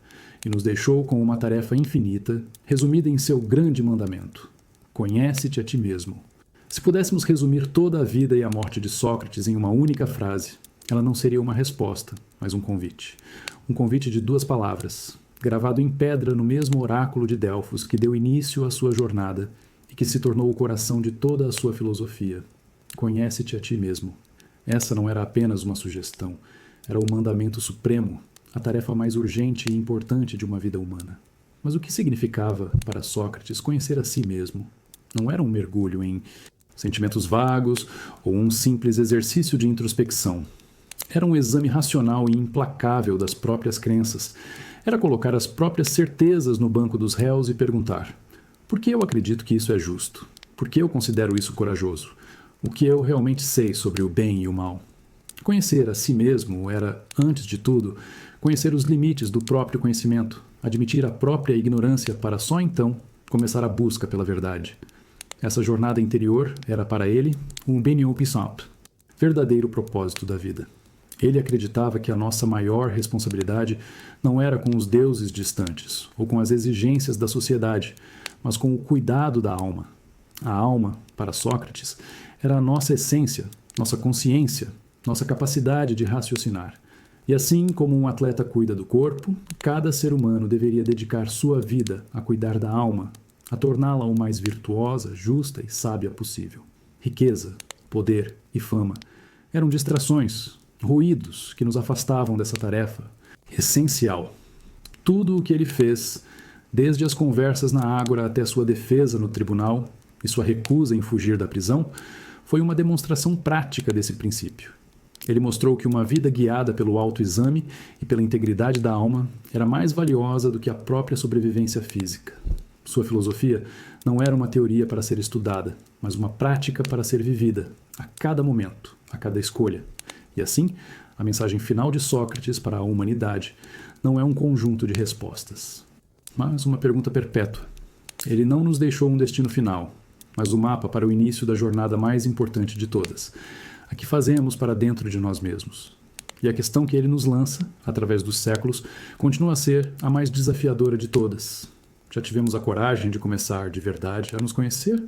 Speaker 1: e nos deixou com uma tarefa infinita, resumida em seu grande mandamento: conhece-te a ti mesmo. Se pudéssemos resumir toda a vida e a morte de Sócrates em uma única frase, ela não seria uma resposta, mas um convite. Um convite de 2 palavras, gravado em pedra no mesmo oráculo de Delfos que deu início à sua jornada e que se tornou o coração de toda a sua filosofia. Conhece-te a ti mesmo. Essa não era apenas uma sugestão, era o mandamento supremo, a tarefa mais urgente e importante de uma vida humana. Mas o que significava para Sócrates conhecer a si mesmo? Não era um mergulho em sentimentos vagos ou um simples exercício de introspecção. Era um exame racional e implacável das próprias crenças. Era colocar as próprias certezas no banco dos réus e perguntar: por que eu acredito que isso é justo? Por que eu considero isso corajoso? O que eu realmente sei sobre o bem e o mal? Conhecer a si mesmo era, antes de tudo, conhecer os limites do próprio conhecimento, admitir a própria ignorância para só então começar a busca pela verdade. Essa jornada interior era para ele um Benyon Puissant, verdadeiro propósito da vida. Ele acreditava que a nossa maior responsabilidade não era com os deuses distantes ou com as exigências da sociedade, mas com o cuidado da alma. A alma, para Sócrates, era a nossa essência, nossa consciência, nossa capacidade de raciocinar. E assim como um atleta cuida do corpo, cada ser humano deveria dedicar sua vida a cuidar da alma, a torná-la o mais virtuosa, justa e sábia possível. Riqueza, poder e fama eram distrações, ruídos que nos afastavam dessa tarefa essencial. Tudo o que ele fez, desde as conversas na Ágora até sua defesa no tribunal e sua recusa em fugir da prisão, foi uma demonstração prática desse princípio. Ele mostrou que uma vida guiada pelo autoexame e pela integridade da alma era mais valiosa do que a própria sobrevivência física. Sua filosofia não era uma teoria para ser estudada, mas uma prática para ser vivida, a cada momento, a cada escolha. E assim, a mensagem final de Sócrates para a humanidade não é um conjunto de respostas, mas uma pergunta perpétua. Ele não nos deixou um destino final, mas o mapa para o início da jornada mais importante de todas, a que fazemos para dentro de nós mesmos. E a questão que ele nos lança, através dos séculos, continua a ser a mais desafiadora de todas. Já tivemos a coragem de começar de verdade a nos conhecer?